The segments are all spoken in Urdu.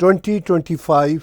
2025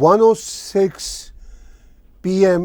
1:06 PM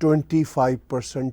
25%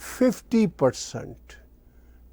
50%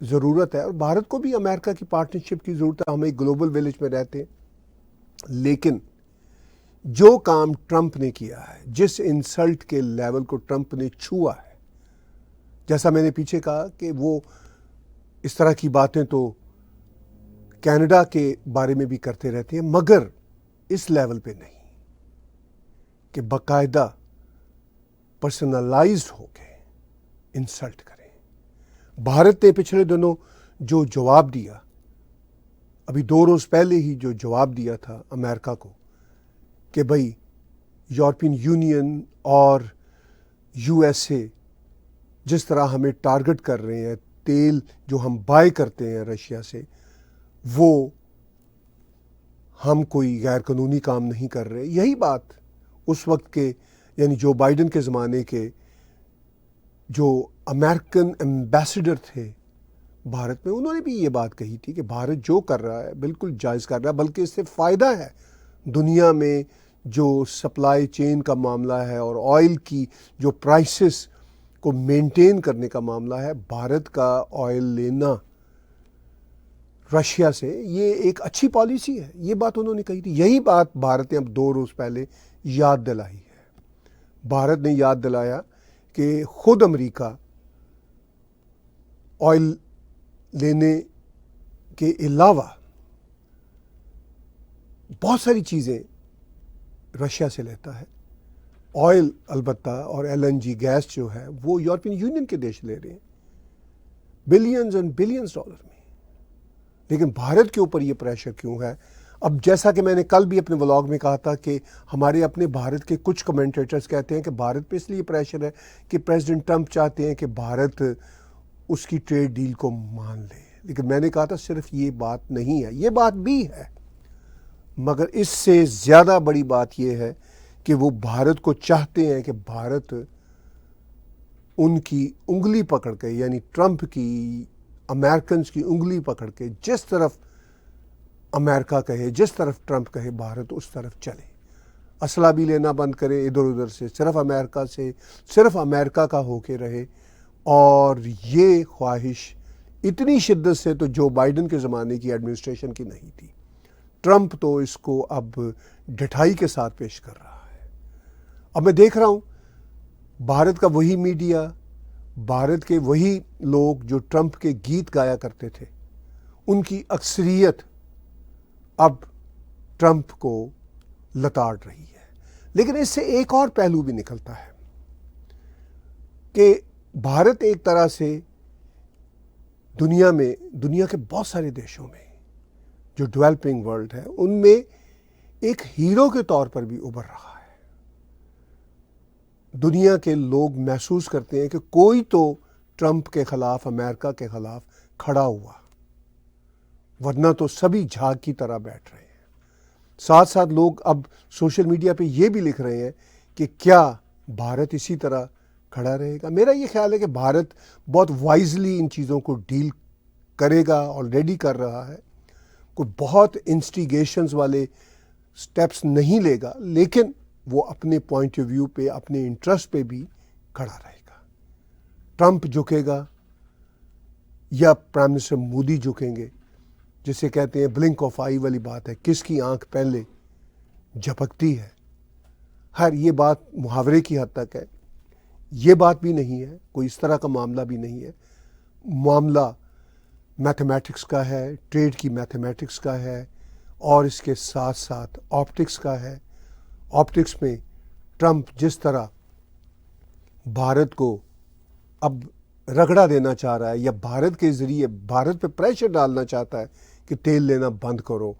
ضرورت ہے اور بھارت کو بھی امریکہ کی پارٹنرشپ کی ضرورت ہے. ہم ایک گلوبل ولیج میں رہتے ہیں، لیکن جو کام ٹرمپ نے کیا ہے، جس انسلٹ کے لیول کو ٹرمپ نے چھوا ہے، جیسا میں نے پیچھے کہا کہ وہ اس طرح کی باتیں تو کینیڈا کے بارے میں بھی کرتے رہتے ہیں، مگر اس لیول پہ نہیں کہ باقاعدہ پرسنلائزڈ ہو کے انسلٹ کریں. بھارت نے پچھلے دنوں جو جواب دیا، ابھی 2 روز پہلے ہی جو جواب دیا تھا امریکہ کو کہ بھئی یورپین یونین اور یو ایس اے جس طرح ہمیں ٹارگٹ کر رہے ہیں، تیل جو ہم بائی کرتے ہیں رشیا سے، وہ ہم کوئی غیر قانونی کام نہیں کر رہے. یہی بات اس وقت کے یعنی جو بائیڈن کے زمانے کے جو امریکن ایمبیسڈر تھے بھارت میں، انہوں نے بھی یہ بات کہی تھی کہ بھارت جو کر رہا ہے بالکل جائز کر رہا ہے، بلکہ اس سے فائدہ ہے. دنیا میں جو سپلائی چین کا معاملہ ہے اور آئل کی جو پرائسز کو مینٹین کرنے کا معاملہ ہے، بھارت کا آئل لینا رشیا سے یہ ایک اچھی پالیسی ہے. یہ بات انہوں نے کہی تھی. یہی بات بھارت نے اب 2 روز پہلے یاد دلائی ہے. بھارت نے یاد دلایا کہ خود امریکہ آئل لینے کے علاوہ بہت ساری چیزیں رشیا سے لیتا ہے. آئل البتہ اور ایل این جی گیس جو ہے وہ یورپین یونین کے دیش لے رہے ہیں بلینز اینڈ بلینز ڈالر میں. لیکن بھارت کے اوپر یہ پریشر کیوں ہے؟ اب جیسا کہ میں نے کل بھی اپنے ولاگ میں کہا تھا کہ ہمارے اپنے بھارت کے کچھ کمنٹیٹرز کہتے ہیں کہ بھارت پہ اس لیے پریشر ہے کہ پریزیڈنٹ ٹرمپ چاہتے ہیں کہ بھارت اس کی ٹریڈ ڈیل کو مان لے. لیکن میں نے کہا تھا صرف یہ بات نہیں ہے، یہ بات بھی ہے، مگر اس سے زیادہ بڑی بات یہ ہے کہ وہ بھارت کو چاہتے ہیں کہ بھارت ان کی انگلی پکڑ کے، یعنی ٹرمپ کی، امریکنز کی انگلی پکڑ کے جس طرف امریکہ کہے، جس طرف ٹرمپ کہے، بھارت اس طرف چلے. اسلحہ بھی لینا بند کرے ادھر ادھر سے، صرف امریکہ سے، صرف امریکہ کا ہو کے رہے. اور یہ خواہش اتنی شدت سے تو جو بائیڈن کے زمانے کی ایڈمنسٹریشن کی نہیں تھی. ٹرمپ تو اس کو اب ڈٹھائی کے ساتھ پیش کر رہا ہے. اب میں دیکھ رہا ہوں بھارت کا وہی میڈیا، بھارت کے وہی لوگ جو ٹرمپ کے گیت گایا کرتے تھے، ان کی اکثریت اب ٹرمپ کو لتاڑ رہی ہے. لیکن اس سے ایک اور پہلو بھی نکلتا ہے کہ بھارت ایک طرح سے دنیا کے بہت سارے دیشوں میں جو ڈیولپنگ ورلڈ ہے ان میں ایک ہیرو کے طور پر بھی ابھر رہا ہے. دنیا کے لوگ محسوس کرتے ہیں کہ کوئی تو ٹرمپ کے خلاف، امریکہ کے خلاف کھڑا ہوا، ورنہ تو سبھی جھاگ کی طرح بیٹھ رہے ہیں. ساتھ ساتھ لوگ اب سوشل میڈیا پہ یہ بھی لکھ رہے ہیں کہ کیا بھارت اسی طرح کھڑا رہے گا. میرا یہ خیال ہے کہ بھارت بہت وائزلی ان چیزوں کو ڈیل کرے گا، آلریڈی کر رہا ہے. کوئی بہت انسٹیگیشنز والے سٹیپس نہیں لے گا، لیکن وہ اپنے پوائنٹ آف ویو پہ، اپنے انٹرسٹ پہ بھی کھڑا رہے گا. ٹرمپ جھکے گا یا پرائم منسٹر مودی جھکیں گے، جسے کہتے ہیں بلنک آف آئی والی بات ہے، کس کی آنکھ پہلے جھپکتی ہے. خیر یہ بات محاورے کی حد تک ہے، یہ بات بھی نہیں ہے، کوئی اس طرح کا معاملہ بھی نہیں ہے. معاملہ میتھمیٹکس کا ہے، ٹریڈ کی میتھمیٹکس کا ہے، اور اس کے ساتھ ساتھ آپٹکس کا ہے. آپٹکس میں ٹرمپ جس طرح بھارت کو اب رگڑا دینا چاہ رہا ہے یا بھارت کے ذریعے بھارت پہ پریشر ڈالنا چاہتا ہے کہ تیل لینا بند کرو،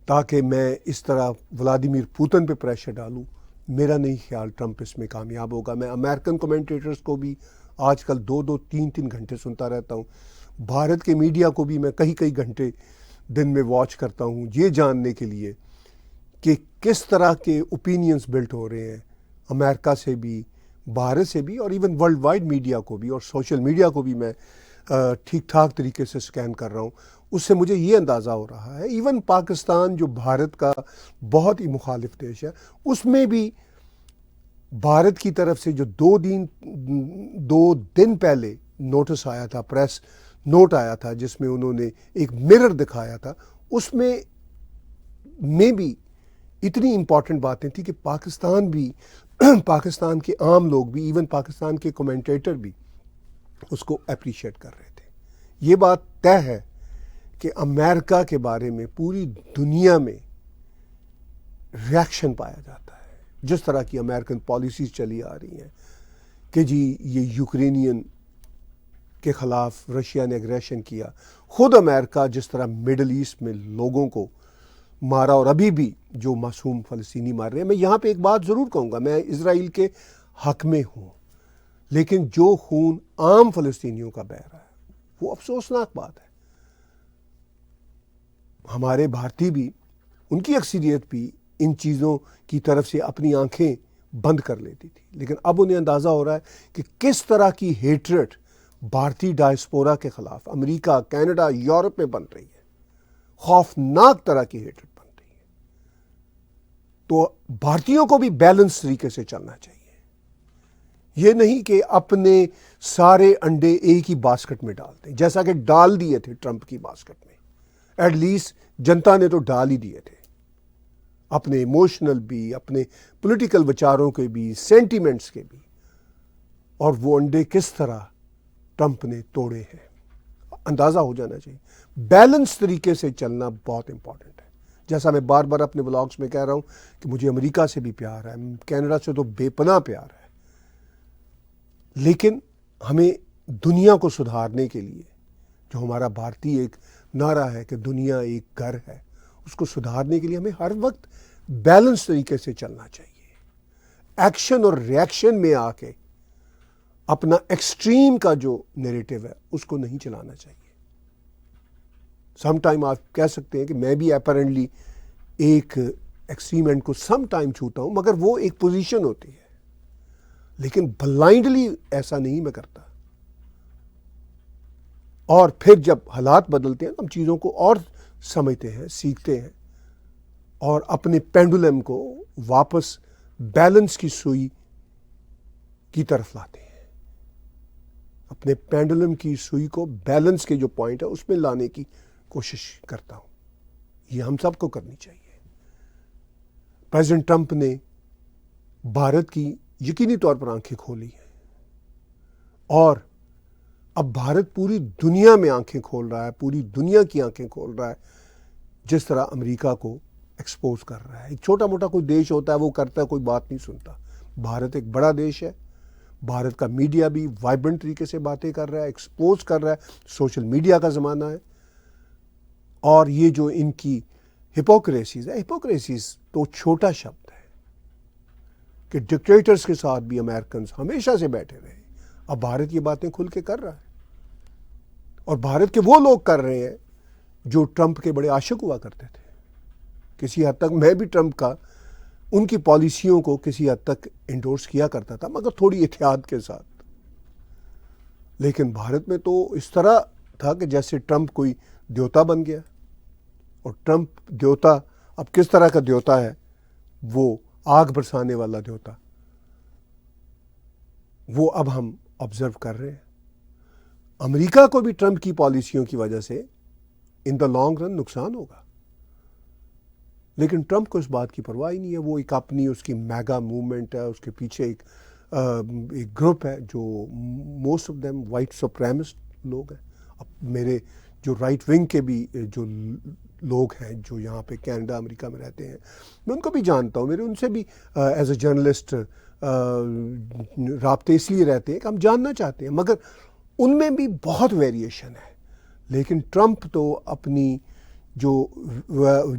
تاکہ میں اس طرح ولادیمیر پوتن پہ پریشر ڈالوں. میرا نہیں خیال ٹرمپ اس میں کامیاب ہوگا. میں امریکن کمنٹیٹرز کو بھی آج کل 2-3 گھنٹے سنتا رہتا ہوں. بھارت کے میڈیا کو بھی میں کئی گھنٹے دن میں واچ کرتا ہوں، یہ جاننے کے لیے کہ کس طرح کے اوپینینز بلٹ ہو رہے ہیں امریکہ سے بھی، بھارت سے بھی، اور ایون ورلڈ وائڈ میڈیا کو بھی، اور سوشل میڈیا کو بھی میں ٹھیک ٹھاک طریقے سے سکین کر رہا ہوں. اس سے مجھے یہ اندازہ ہو رہا ہے ایون پاکستان جو بھارت کا بہت ہی مخالف دیش ہے، اس میں بھی بھارت کی طرف سے جو 2 دن پہلے نوٹس آیا تھا، پریس نوٹ آیا تھا جس میں انہوں نے ایک مرر دکھایا تھا، اس میں بھی اتنی امپورٹنٹ باتیں تھیں کہ پاکستان کے عام لوگ بھی، ایون پاکستان کے کومنٹیٹر بھی اس کو اپریشیٹ کر رہے تھے۔ یہ بات طے ہے کہ امریکہ کے بارے میں پوری دنیا میں ریاکشن پایا جاتا ہے، جس طرح کی امریکن پالیسیز چلی آ رہی ہیں کہ جی یہ یوکرینین کے خلاف رشیا نے اگریشن کیا، خود امریکہ جس طرح مڈل ایسٹ میں لوگوں کو مارا، اور ابھی بھی جو معصوم فلسطینی مار رہے ہیں۔ میں یہاں پہ ایک بات ضرور کہوں گا، میں اسرائیل کے حق میں ہوں، لیکن جو خون عام فلسطینیوں کا بہہ رہا ہے وہ افسوسناک بات ہے۔ ہمارے بھارتی بھی، ان کی اکثریت بھی ان چیزوں کی طرف سے اپنی آنکھیں بند کر لیتی تھی، لیکن اب انہیں اندازہ ہو رہا ہے کہ کس طرح کی ہیٹریٹ بھارتی ڈائسپورا کے خلاف امریکہ، کینیڈا، یورپ میں بن رہی ہے، خوفناک طرح کی ہیٹریٹ بن رہی ہے۔ تو بھارتیوں کو بھی بیلنس طریقے سے چلنا چاہیے، یہ نہیں کہ اپنے سارے انڈے ایک ہی باسکٹ میں ڈال دیں، جیسا کہ ڈال دیے تھے ٹرمپ کی باسکٹ میں۔ ایٹ لیسٹ جنتا نے تو ڈال ہی دیے تھے، اپنے ایموشنل بھی، اپنے پولیٹیکل وچاروں کے بھی، سینٹیمنٹس کے بھی، اور وہ انڈے کس طرح ٹرمپ نے توڑے ہیں، اندازہ ہو جانا چاہیے۔ بیلنس طریقے سے چلنا بہت امپورٹنٹ ہے۔ جیسا میں بار بار اپنے بلاگز میں کہہ رہا ہوں کہ مجھے امریکہ سے بھی پیار ہے، کینیڈا سے تو بے پناہ پیار ہے، لیکن ہمیں دنیا کو سدھارنے کے لیے، جو ہمارا بھارتی ایک نعرہ ہے کہ دنیا ایک گھر ہے، اس کو سدھارنے کے لیے ہمیں ہر وقت بیلنس طریقے سے چلنا چاہیے۔ ایکشن اور ریاکشن میں آ کے اپنا ایکسٹریم کا جو نیریٹو ہے اس کو نہیں چلانا چاہیے۔ سم ٹائم آپ کہہ سکتے ہیں کہ میں بھی اپیرنٹلی ایک ایکسٹریم اینڈ کو سم ٹائم چھوتا ہوں، مگر وہ ایک پوزیشن ہوتی ہے، لیکن بلائنڈلی ایسا نہیں میں کرتا۔ اور پھر جب حالات بدلتے ہیں ہم چیزوں کو اور سمجھتے ہیں، سیکھتے ہیں، اور اپنے پینڈولم کو واپس بیلنس کی سوئی کی طرف لاتے ہیں۔ اپنے پینڈولم کی سوئی کو بیلنس کے جو پوائنٹ ہے اس میں لانے کی کوشش کرتا ہوں۔ یہ ہم سب کو کرنی چاہیے۔ پریزیڈنٹ ٹرمپ نے بھارت کی یقینی طور پر آنکھیں کھولی ہیں، اور اب بھارت پوری دنیا میں آنکھیں کھول رہا ہے، پوری دنیا کی آنکھیں کھول رہا ہے، جس طرح امریکہ کو ایکسپوز کر رہا ہے۔ ایک چھوٹا موٹا کوئی دیش ہوتا ہے وہ کرتا ہے، کوئی بات نہیں سنتا۔ بھارت ایک بڑا دیش ہے، بھارت کا میڈیا بھی وائبرنٹ طریقے سے باتیں کر رہا ہے، ایکسپوز کر رہا ہے۔ سوشل میڈیا کا زمانہ ہے، اور یہ جو ان کی ہپوکریسیز ہے، ہپوکریسیز تو چھوٹا شبد ہے کہ ڈکٹیٹرز کے ساتھ بھی امریکنز ہمیشہ سے بیٹھے رہے، اب بھارت یہ باتیں کھل کے کر رہا ہے، اور بھارت کے وہ لوگ کر رہے ہیں جو ٹرمپ کے بڑے عاشق ہوا کرتے تھے۔ کسی حد تک میں بھی ٹرمپ کا، ان کی پالیسیوں کو کسی حد تک انڈورس کیا کرتا تھا، مگر تھوڑی احتیاط کے ساتھ۔ لیکن بھارت میں تو اس طرح تھا کہ جیسے ٹرمپ کوئی دیوتا بن گیا، اور ٹرمپ دیوتا اب کس طرح کا دیوتا ہے، وہ آگ برسانے والا دیوتا، وہ اب ہم آبزرو کر رہے ہیں۔ امریکہ کو بھی ٹرمپ کی پالیسیوں کی وجہ سے ان دا لانگ رن نقصان ہوگا، لیکن ٹرمپ کو اس بات کی پرواہ ہی نہیں ہے۔ وہ ایک اپنی، اس کی میگا موومنٹ ہے، اس کے پیچھے ایک گروپ ہے جو موسٹ آف دیم وائٹ سپریمسٹ لوگ ہیں۔ اب میرے جو رائٹ ونگ کے بھی جو لوگ ہیں جو یہاں پہ کینیڈا، امریکہ میں رہتے ہیں، میں ان کو بھی جانتا ہوں، میرے ان سے بھی ایز اے جرنلسٹ رابطے اس لیے رہتے ہیں کہ ہم جاننا چاہتے ہیں، مگر ان میں بھی بہت ویریشن ہے۔ لیکن ٹرمپ تو اپنی جو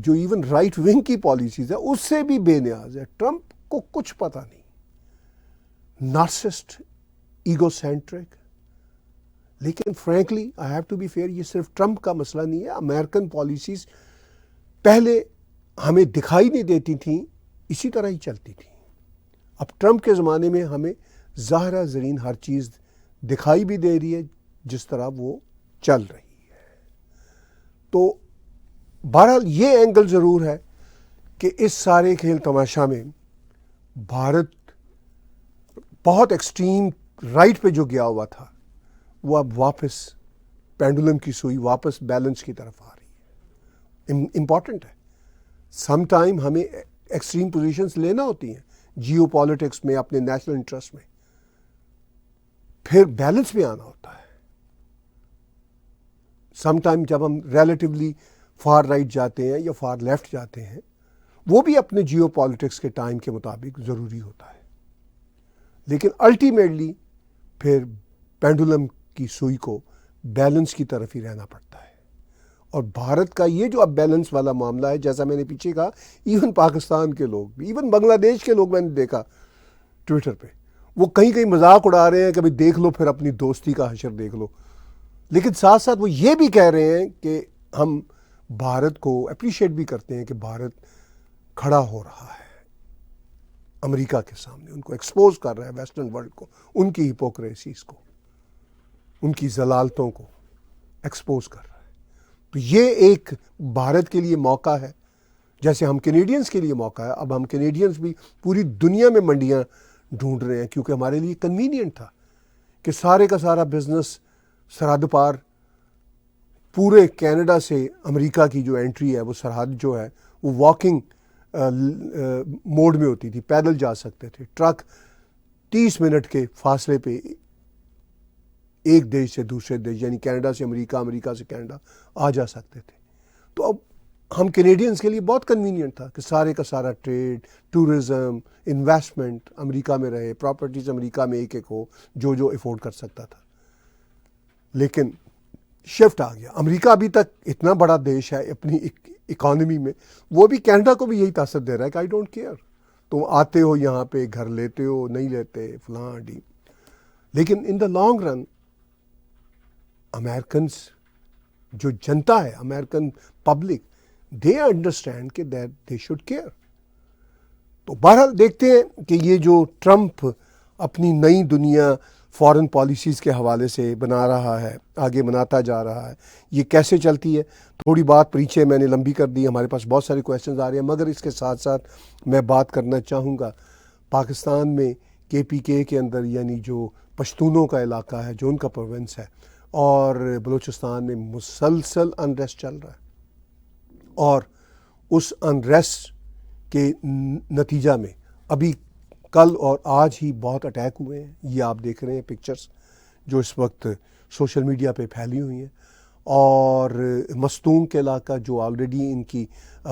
ایون رائٹ ونگ کی پالیسیز ہے اس سے بھی بے نیاز ہے۔ ٹرمپ کو کچھ پتہ نہیں، نارسسٹ، ایگو سینٹرک۔ لیکن frankly I have to be fair, یہ صرف ٹرمپ کا مسئلہ نہیں ہے۔ امریکن پالیسیز پہلے ہمیں دکھائی نہیں دیتی تھیں، اسی طرح ہی چلتی تھیں۔ اب ٹرمپ کے زمانے میں ہمیں ظاہرہ زرین ہر چیز دکھائی بھی دے رہی ہے جس طرح وہ چل رہی ہے۔ تو بہرحال یہ اینگل ضرور ہے کہ اس سارے کھیل تماشا میں بھارت بہت ایکسٹریم رائٹ پہ جو گیا ہوا تھا وہ اب واپس پینڈولم کی سوئی واپس بیلنس کی طرف آ رہی ہے. امپورٹنٹ ہے. سم ٹائم ہمیں ایکسٹریم پوزیشنز لینا ہوتی ہیں جیو پالیٹکس میں، اپنے نیشنل انٹرسٹ میں، پھر بیلنس میں آنا ہوتا ہے. سم ٹائم جب ہم ریلیٹیولی فار رائٹ جاتے ہیں یا فار لیفٹ جاتے ہیں، وہ بھی اپنے جیو پالیٹکس کے ٹائم کے مطابق ضروری ہوتا ہے. لیکن الٹیمیٹلی پھر پینڈولم کی سوئی کو بیلنس کی طرف ہی رہنا پڑتا ہے. اور بھارت کا یہ جو اب بیلنس والا معاملہ ہے، جیسا میں نے پیچھے کہا، ایون پاکستان کے لوگ بھی، ایون بنگلہ دیش کے لوگ میں نے دیکھا ٹویٹر پہ، وہ کہیں کہیں مذاق اڑا رہے ہیں کہ بھئی دیکھ لو پھر اپنی دوستی کا حشر دیکھ لو. لیکن ساتھ ساتھ وہ یہ بھی کہہ رہے ہیں کہ ہم بھارت کو اپریشیٹ بھی کرتے ہیں کہ بھارت کھڑا ہو رہا ہے امریکہ کے سامنے، ان کو ایکسپوز کر رہا ہے، ویسٹرن ورلڈ کو، ان کی ہپوکریسیز کو، ان کی ضلالتوں کو ایکسپوز کر رہا ہے. تو یہ ایک بھارت کے لیے موقع ہے، جیسے ہم کینیڈینز کے لیے موقع ہے. اب ہم کینیڈینز بھی پوری دنیا میں منڈیاں ڈھونڈ رہے ہیں، کیونکہ ہمارے لیے کنوینئنٹ تھا کہ سارے کا سارا بزنس سرحد پار، پورے کینیڈا سے امریکہ کی جو انٹری ہے، وہ سرحد جو ہے وہ واکنگ موڈ میں ہوتی تھی، پیدل جا سکتے تھے. ٹرک 30 منٹ کے فاصلے پہ ایک دیش سے دوسرے دیش، یعنی کینیڈا سے امریکہ، امریکہ سے کینیڈا آ جا سکتے تھے. تو اب ہم کینیڈینز کے لیے بہت کنوینئنٹ تھا کہ سارے کا سارا ٹریڈ، ٹورزم، انویسٹمنٹ امریکہ میں رہے، پراپرٹیز امریکہ میں ایک ایک ہو، جو افورڈ کر سکتا تھا. لیکن شفٹ آ گیا. امریکہ ابھی تک اتنا بڑا دیش ہے اپنی اکانومی میں، وہ بھی کینیڈا کو بھی یہی تاثر دے رہا ہے کہ آئی ڈونٹ کیئر، تم آتے ہو یہاں پہ، گھر لیتے ہو نہیں لیتے، فلاں ڈی. لیکن ان دا لانگ رن امیرکنس جو جنتا ہے، امیرکن پبلک، دے انڈرسٹینڈ کہ دیٹ دے شوڈ کیئر. تو بہرحال دیکھتے ہیں کہ یہ جو ٹرمپ اپنی نئی دنیا فارن پالیسیز کے حوالے سے بنا رہا ہے، آگے بناتا جا رہا ہے، یہ کیسے چلتی ہے. تھوڑی بات پیچھے میں نے لمبی کر دی، ہمارے پاس بہت سارے کویشچنز آ رہے ہیں، مگر اس کے ساتھ ساتھ میں بات کرنا چاہوں گا پاکستان میں KPK کے اندر، یعنی جو پشتونوں کا علاقہ ہے، جو ان کا پروونس ہے، اور بلوچستان میں مسلسل انریسٹ چل رہا ہے. اور اس انریسٹ کے نتیجہ میں ابھی کل اور آج ہی بہت اٹیک ہوئے ہیں. یہ آپ دیکھ رہے ہیں پکچرز جو اس وقت سوشل میڈیا پہ پھیلی ہوئی ہیں. اور مستونگ کے علاقہ جو آلریڈی ان کی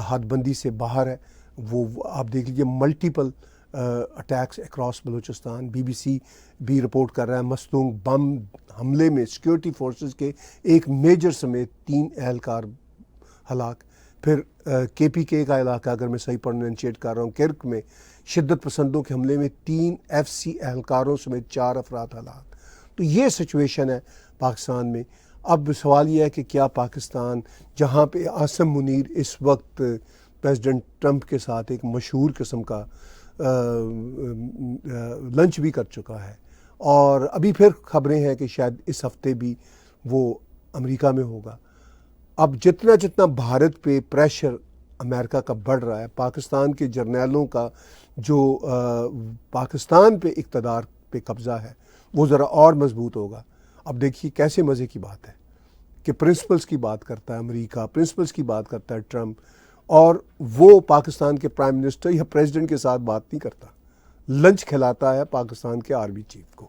حد بندی سے باہر ہے، وہ آپ دیکھ لیجیے multiple attacks across Balochistan. BBC بھی رپورٹ کر رہا ہے مستونگ بم حملے میں سیکیورٹی فورسز کے ایک میجر سمیت 3 اہلکار ہلاک. پھر KPK کا علاقہ، اگر میں صحیح پروننشیٹ کر رہا ہوں، کرک میں شدت پسندوں کے حملے میں 3 FC اہلکاروں سمیت 4 افراد ہلاک. تو یہ سچویشن ہے پاکستان میں. اب سوال یہ ہے کہ کیا پاکستان، جہاں پہ عاصم منیر اس وقت پریزیڈنٹ ٹرمپ کے ساتھ ایک مشہور قسم کا لنچ بھی کر چکا ہے، اور ابھی پھر خبریں ہیں کہ شاید اس ہفتے بھی وہ امریکہ میں ہوگا. اب جتنا بھارت پہ پریشر امریکہ کا بڑھ رہا ہے، پاکستان کے جرنیلوں کا جو پاکستان پہ اقتدار پہ قبضہ ہے، وہ ذرا اور مضبوط ہوگا. اب دیکھیے کیسے مزے کی بات ہے کہ پرنسپلز کی بات کرتا ہے امریکہ، پرنسپلز کی بات کرتا ہے ٹرمپ، اور وہ پاکستان کے پرائم منسٹر یا پریزیڈنٹ کے ساتھ بات نہیں کرتا، لنچ کھلاتا ہے پاکستان کے آرمی چیف کو.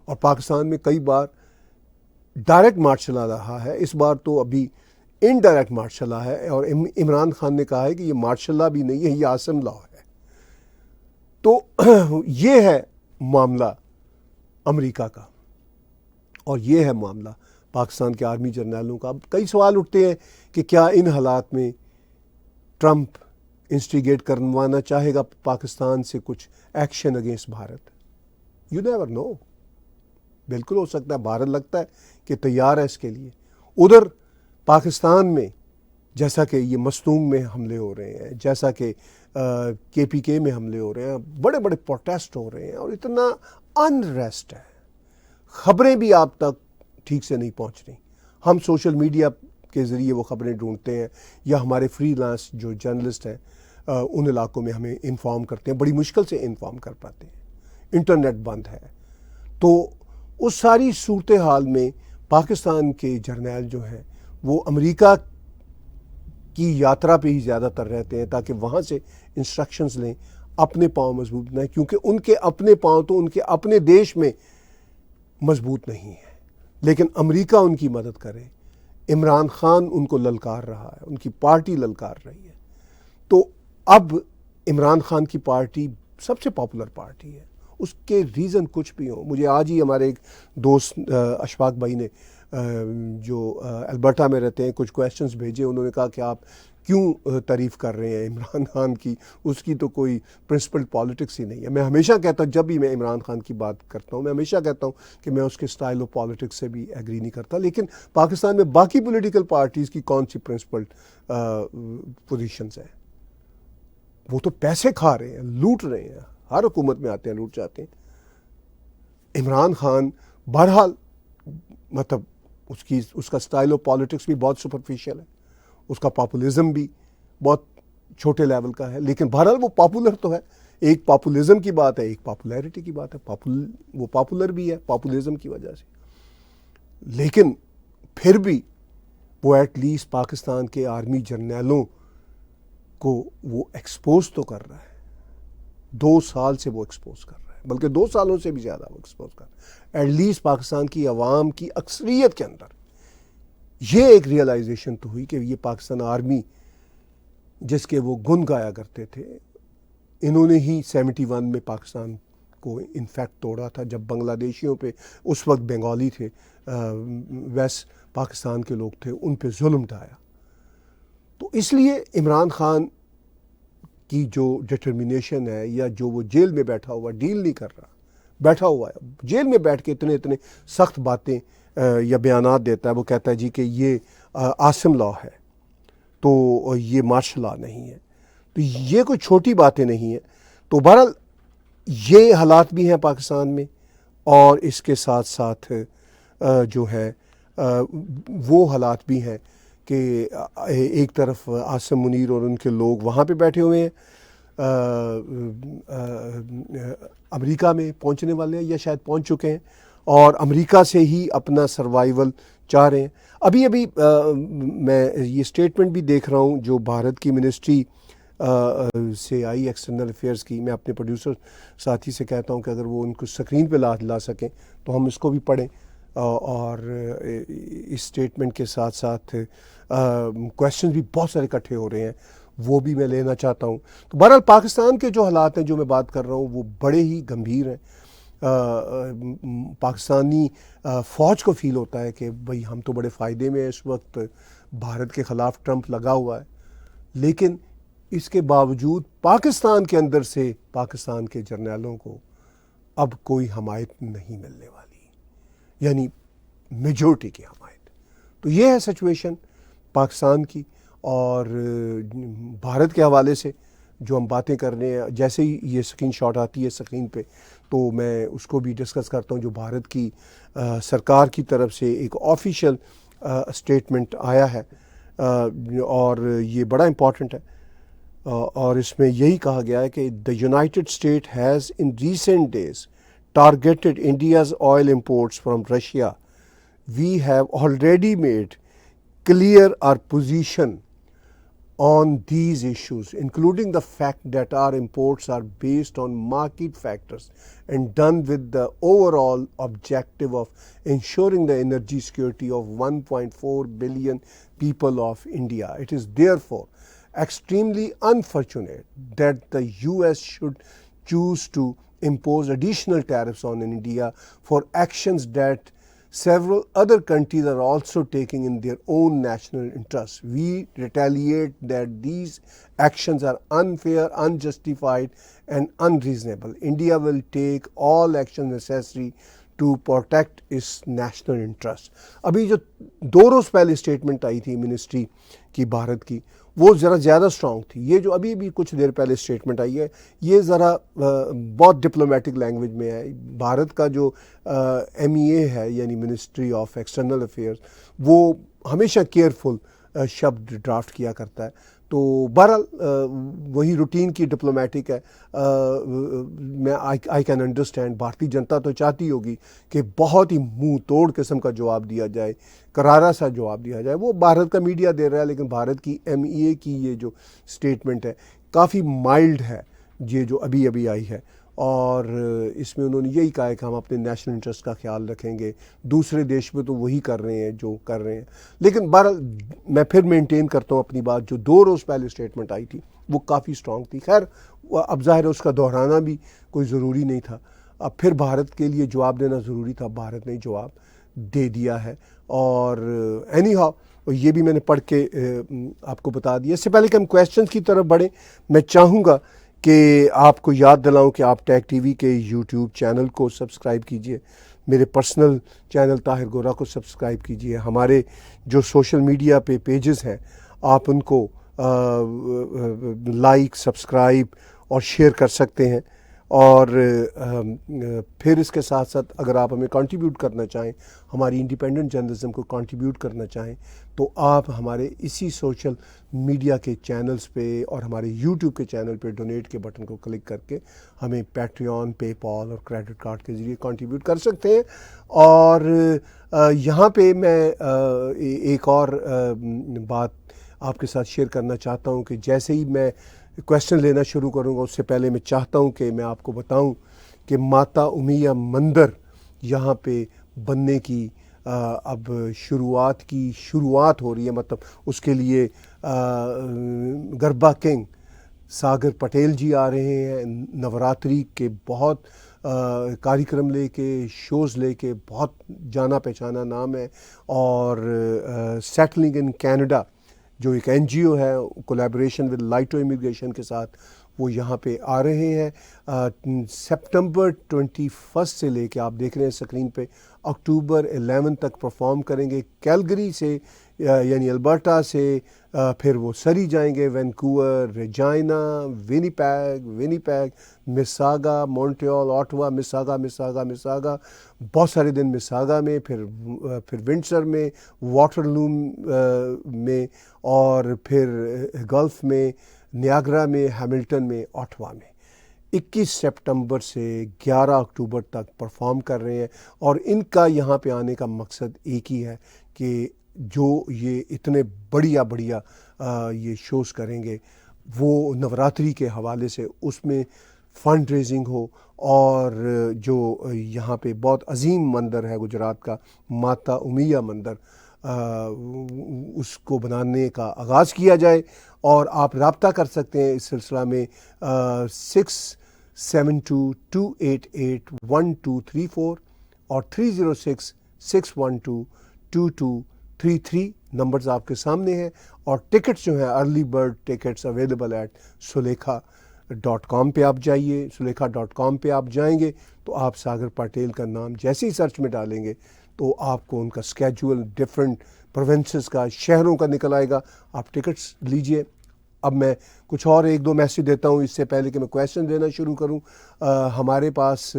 اور پاکستان میں کئی بار ڈائریکٹ مارشل لا رہا ہے، اس بار تو ابھی انڈائریکٹ مارشل لا ہے، اور عمران خان نے کہا ہے کہ یہ مارشل لا بھی نہیں ہے، یہ عاصم لا ہے. تو یہ ہے معاملہ امریکہ کا، اور یہ ہے معاملہ پاکستان کے آرمی جرنیلوں کا. اب کئی سوال اٹھتے ہیں کہ کیا ان حالات میں ٹرمپ انسٹیگیٹ کروانا چاہے گا پاکستان سے کچھ action against Bharat. You never know, بالکل ہو سکتا ہے. بھارت لگتا ہے کہ تیار ہے اس کے لیے. ادھر پاکستان میں جیسا کہ یہ مستونگ میں حملے ہو رہے ہیں، جیسا کہ KPK میں حملے ہو رہے ہیں، بڑے بڑے پروٹیسٹ ہو رہے ہیں، اور اتنا انریسٹ ہے، خبریں بھی آپ تک ٹھیک سے نہیں پہنچ رہی. ہم سوشل میڈیا کے ذریعے وہ خبریں ڈھونڈتے ہیں، یا ہمارے فری لانس جو جرنلسٹ ہیں ان علاقوں میں ہمیں انفارم کرتے ہیں، بڑی مشکل سے انفارم کر پاتے ہیں، انٹرنیٹ بند ہے. تو اس ساری صورتحال میں پاکستان کے جرنیل جو ہیں وہ امریکہ کی یاترا پہ ہی زیادہ تر رہتے ہیں تاکہ وہاں سے انسٹرکشنز لیں، اپنے پاؤں مضبوط نہ، کیونکہ ان کے اپنے پاؤں تو ان کے اپنے دیش میں مضبوط نہیں ہے، لیکن امریکہ ان کی مدد کرے۔ عمران خان ان کو للکار رہا ہے، ان کی پارٹی للکار رہی ہے، تو اب عمران خان کی پارٹی سب سے پاپولر پارٹی ہے۔ اس کے ریزن کچھ بھی ہوں، مجھے آج ہی ہمارے ایک دوست اشفاق بھائی نے جو البرٹا میں رہتے ہیں کچھ کویسچنز بھیجے، انہوں نے کہا کہ آپ کیوں تعریف کر رہے ہیں عمران خان کی، اس کی تو کوئی پرنسپل پالیٹکس ہی نہیں ہے۔ میں ہمیشہ کہتا ہوں، جب بھی میں عمران خان کی بات کرتا ہوں، میں ہمیشہ کہتا ہوں کہ میں اس کے سٹائل آف پالیٹکس سے بھی ایگری نہیں کرتا، لیکن پاکستان میں باقی پولیٹیکل پارٹیز کی کون سی پرنسپل پوزیشنز ہیں؟ وہ تو پیسے کھا رہے ہیں، لوٹ رہے ہیں، ہر حکومت میں آتے ہیں لوٹ جاتے ہیں۔ عمران خان بہرحال مطلب اس کا سٹائل آف پالیٹکس بھی بہت سپرفیشل ہے، اس کا پاپولزم بھی بہت چھوٹے لیول کا ہے، لیکن بہرحال وہ پاپولر تو ہے۔ ایک پاپولزم کی بات ہے، ایک پاپولیرٹی کی بات ہے، وہ پاپولر بھی ہے پاپولزم کی وجہ سے، لیکن پھر بھی وہ ایٹ لیسٹ پاکستان کے آرمی جرنیلوں کو وہ ایکسپوز تو کر رہا ہے، 2 سال سے وہ ایکسپوز کر رہا ہے، بلکہ 2 سالوں سے بھی زیادہ وہ ایکسپوز کر رہا ہے۔ ایٹ لیسٹ پاکستان کی عوام کی اکثریت کے اندر یہ ایک ریئلائزیشن تو ہوئی کہ یہ پاکستان آرمی جس کے وہ گن گایا کرتے تھے، انہوں نے ہی 71 میں پاکستان کو انفیکٹ توڑا تھا، جب بنگلہ دیشیوں پہ، اس وقت بنگالی تھے، ویسٹ پاکستان کے لوگ تھے، ان پہ ظلم ڈھایا۔ تو اس لیے عمران خان کی جو ڈٹرمینیشن ہے، یا جو وہ جیل میں بیٹھا ہوا ڈیل نہیں کر رہا، بیٹھا ہوا ہے جیل میں بیٹھ کے اتنے سخت باتیں یا بیانات دیتا ہے، وہ کہتا ہے جی کہ یہ عاصم لا ہے تو یہ مارشل لا نہیں ہے، تو یہ کوئی چھوٹی باتیں نہیں ہیں۔ تو بہرحال یہ حالات بھی ہیں پاکستان میں، اور اس کے ساتھ ساتھ جو ہے وہ حالات بھی ہیں کہ ایک طرف عاصم منیر اور ان کے لوگ وہاں پہ بیٹھے ہوئے ہیں، امریکہ میں پہنچنے والے ہیں یا شاید پہنچ چکے ہیں، اور امریکہ سے ہی اپنا سروائیول چاہ رہے ہیں۔ ابھی میں یہ اسٹیٹمنٹ بھی دیکھ رہا ہوں جو بھارت کی منسٹری سے آئی ایکسٹرنل افیئرز کی، میں اپنے پروڈیوسر ساتھی سے کہتا ہوں کہ اگر وہ ان کو اسکرین پہ لا سکیں تو ہم اس کو بھی پڑھیں، اور اس اسٹیٹمنٹ کے ساتھ ساتھ کویسچن بھی بہت سارے اکٹھے ہو رہے ہیں، وہ بھی میں لینا چاہتا ہوں۔ تو بہرحال پاکستان کے جو حالات ہیں جو میں بات کر رہا ہوں وہ بڑے ہی گمبھیر ہیں۔ پاکستانی فوج کو فیل ہوتا ہے کہ بھئی ہم تو بڑے فائدے میں ہیں، اس وقت بھارت کے خلاف ٹرمپ لگا ہوا ہے، لیکن اس کے باوجود پاکستان کے اندر سے پاکستان کے جرنیلوں کو اب کوئی حمایت نہیں ملنے والی، یعنی میجورٹی کی حمایت۔ تو یہ ہے سچویشن پاکستان کی، اور بھارت کے حوالے سے جو ہم باتیں کر رہے ہیں، جیسے ہی یہ اسکرین شاٹ آتی ہے اسکرین پہ تو میں اس کو بھی ڈسکس کرتا ہوں۔ جو بھارت کی سرکار کی طرف سے ایک آفیشیل اسٹیٹمنٹ آیا ہے، اور یہ بڑا امپورٹنٹ ہے، اور اس میں یہی کہا گیا ہے کہ the United States has in recent days targeted India's oil imports from Russia. We have already made clear our position on these issues, including the fact that our imports are based on market factors and done with the overall objective of ensuring the energy security of 1.4 billion people of India. It is therefore extremely unfortunate that the US should choose to impose additional tariffs on India for actions that several other countries are also taking in their own national interests. We retaliate that these actions are unfair, unjustified, and unreasonable. India will take all actions necessary to protect its national interests. ابھی جو 2 روز پہلے اسٹیٹمنٹ آئی تھی منسٹری کی بھارت کی، وہ ذرا زیادہ اسٹرانگ تھی۔ یہ جو ابھی بھی کچھ دیر پہلے اسٹیٹمنٹ آئی ہے، یہ ذرا بہت ڈپلومیٹک لینگویج میں ہے۔ بھارت کا جو MEA ہے، یعنی منسٹری آف ایکسٹرنل افیئرز، وہ ہمیشہ کیئرفل شبد ڈرافٹ کیا کرتا ہے۔ تو بہرحال وہی روٹین کی ڈپلومیٹک ہے. میں آئی کین انڈرسٹینڈ بھارتی جنتا تو چاہتی ہوگی کہ بہت ہی منہ توڑ قسم کا جواب دیا جائے, کرارا سا جواب دیا جائے. وہ بھارت کا میڈیا دے رہا ہے, لیکن بھارت کی MEA کی یہ جو اسٹیٹمنٹ ہے کافی مائلڈ ہے, یہ جو ابھی ابھی آئی ہے, اور اس میں انہوں نے یہی کہا ہے کہ ہم اپنے نیشنل انٹرسٹ کا خیال رکھیں گے. دوسرے دیش میں تو وہی کر رہے ہیں جو کر رہے ہیں. لیکن بہرحال میں پھر مینٹین کرتا ہوں اپنی بات, جو 2 روز پہلے اسٹیٹمنٹ آئی تھی وہ کافی اسٹرانگ تھی. خیر اب ظاہر ہے اس کا دہرانا بھی کوئی ضروری نہیں تھا. اب پھر بھارت کے لیے جواب دینا ضروری تھا, بھارت نے جواب دے دیا ہے. اور اینی ہاؤ یہ بھی میں نے پڑھ کے آپ کو بتا دیا. اس سے پہلے کہ ہم کویسچنز کی طرف بڑھیں, میں چاہوں گا کہ آپ کو یاد دلاؤں کہ آپ ٹیک ٹی وی کے یوٹیوب چینل کو سبسکرائب کیجئے, میرے پرسنل چینل طاہر گورا کو سبسکرائب کیجئے. ہمارے جو سوشل میڈیا پہ پیجز ہیں آپ ان کو لائک, سبسکرائب اور شیئر کر سکتے ہیں. اور پھر اس کے ساتھ ساتھ اگر آپ ہمیں کنٹریبیوٹ کرنا چاہیں, ہماری انڈیپینڈنٹ جرنلزم کو کنٹریبیوٹ کرنا چاہیں, تو آپ ہمارے اسی سوشل میڈیا کے چینلز پہ اور ہمارے یوٹیوب کے چینل پہ ڈونیٹ کے بٹن کو کلک کر کے ہمیں پیٹریون, پے پال اور کریڈٹ کارڈ کے ذریعے کنٹریبیوٹ کر سکتے ہیں. اور یہاں پہ میں ایک اور بات آپ کے ساتھ شیئر کرنا چاہتا ہوں کہ جیسے ہی میں کویسچن لینا شروع کروں گا اس سے پہلے میں چاہتا ہوں کہ میں آپ کو بتاؤں کہ ماتا امیہ مندر یہاں پہ بننے کی اب شروعات ہو رہی ہے. مطلب اس کے لیے گربا کنگ ساگر پٹیل جی آ رہے ہیں, نوراتری کے بہت کاریکرم لے کے, شوز لے کے, بہت جانا پہچانا نام ہے. اور سیٹلنگ ان کینیڈا جو ایک NGO ہے, کولیبریشن ود لائٹو امیگریشن کے ساتھ وہ یہاں پہ آ رہے ہیں. سپٹمبر 21 سے لے کے آپ دیکھ رہے ہیں اسکرین پہ اکتوبر 11 تک پرفارم کریں گے. کیلگری سے یعنی البرٹا سے پھر وہ سری جائیں گے, Vancouver, Regina, Winnipeg, Mississauga, Montreal, Ottawa, Mississauga, بہت سارے دن مساگا میں, پھر ونڈسر میں, واٹرلو میں, اور پھر گلف میں, نیاگرا میں, ہیملٹن میں, آٹوا میں. 21 سپٹمبر سے 11 اکتوبر تک پرفارم کر رہے ہیں. اور ان کا یہاں پہ آنے کا مقصد ایک ہی ہے کہ جو یہ اتنے بڑھیا یہ شوز کریں گے وہ نوراتری کے حوالے سے اس میں فنڈ ریزنگ ہو. اور جو یہاں پہ بہت عظیم مندر ہے گجرات کا, ماتا امیہ مندر, اس کو بنانے کا آغاز کیا جائے. اور آپ رابطہ کر سکتے ہیں اس سلسلہ میں 672-288-1234 اور 306-612-2233 نمبرز آپ کے سامنے ہیں. اور ٹکٹس جو ہیں early bird tickets available at sulekha.com پہ آپ جائیے. sulekha.com پہ آپ جائیں گے تو آپ ساگر پٹیل کا نام جیسے ہی سرچ میں ڈالیں گے تو آپ کو ان کا اسکیجول ڈفرینٹ پروونسز کا, شہروں کا نکل آئے گا. آپ ٹکٹس لیجئے. اب میں کچھ اور 1-2 میسج دیتا ہوں اس سے پہلے کہ میں کویسچن دینا شروع کروں. ہمارے پاس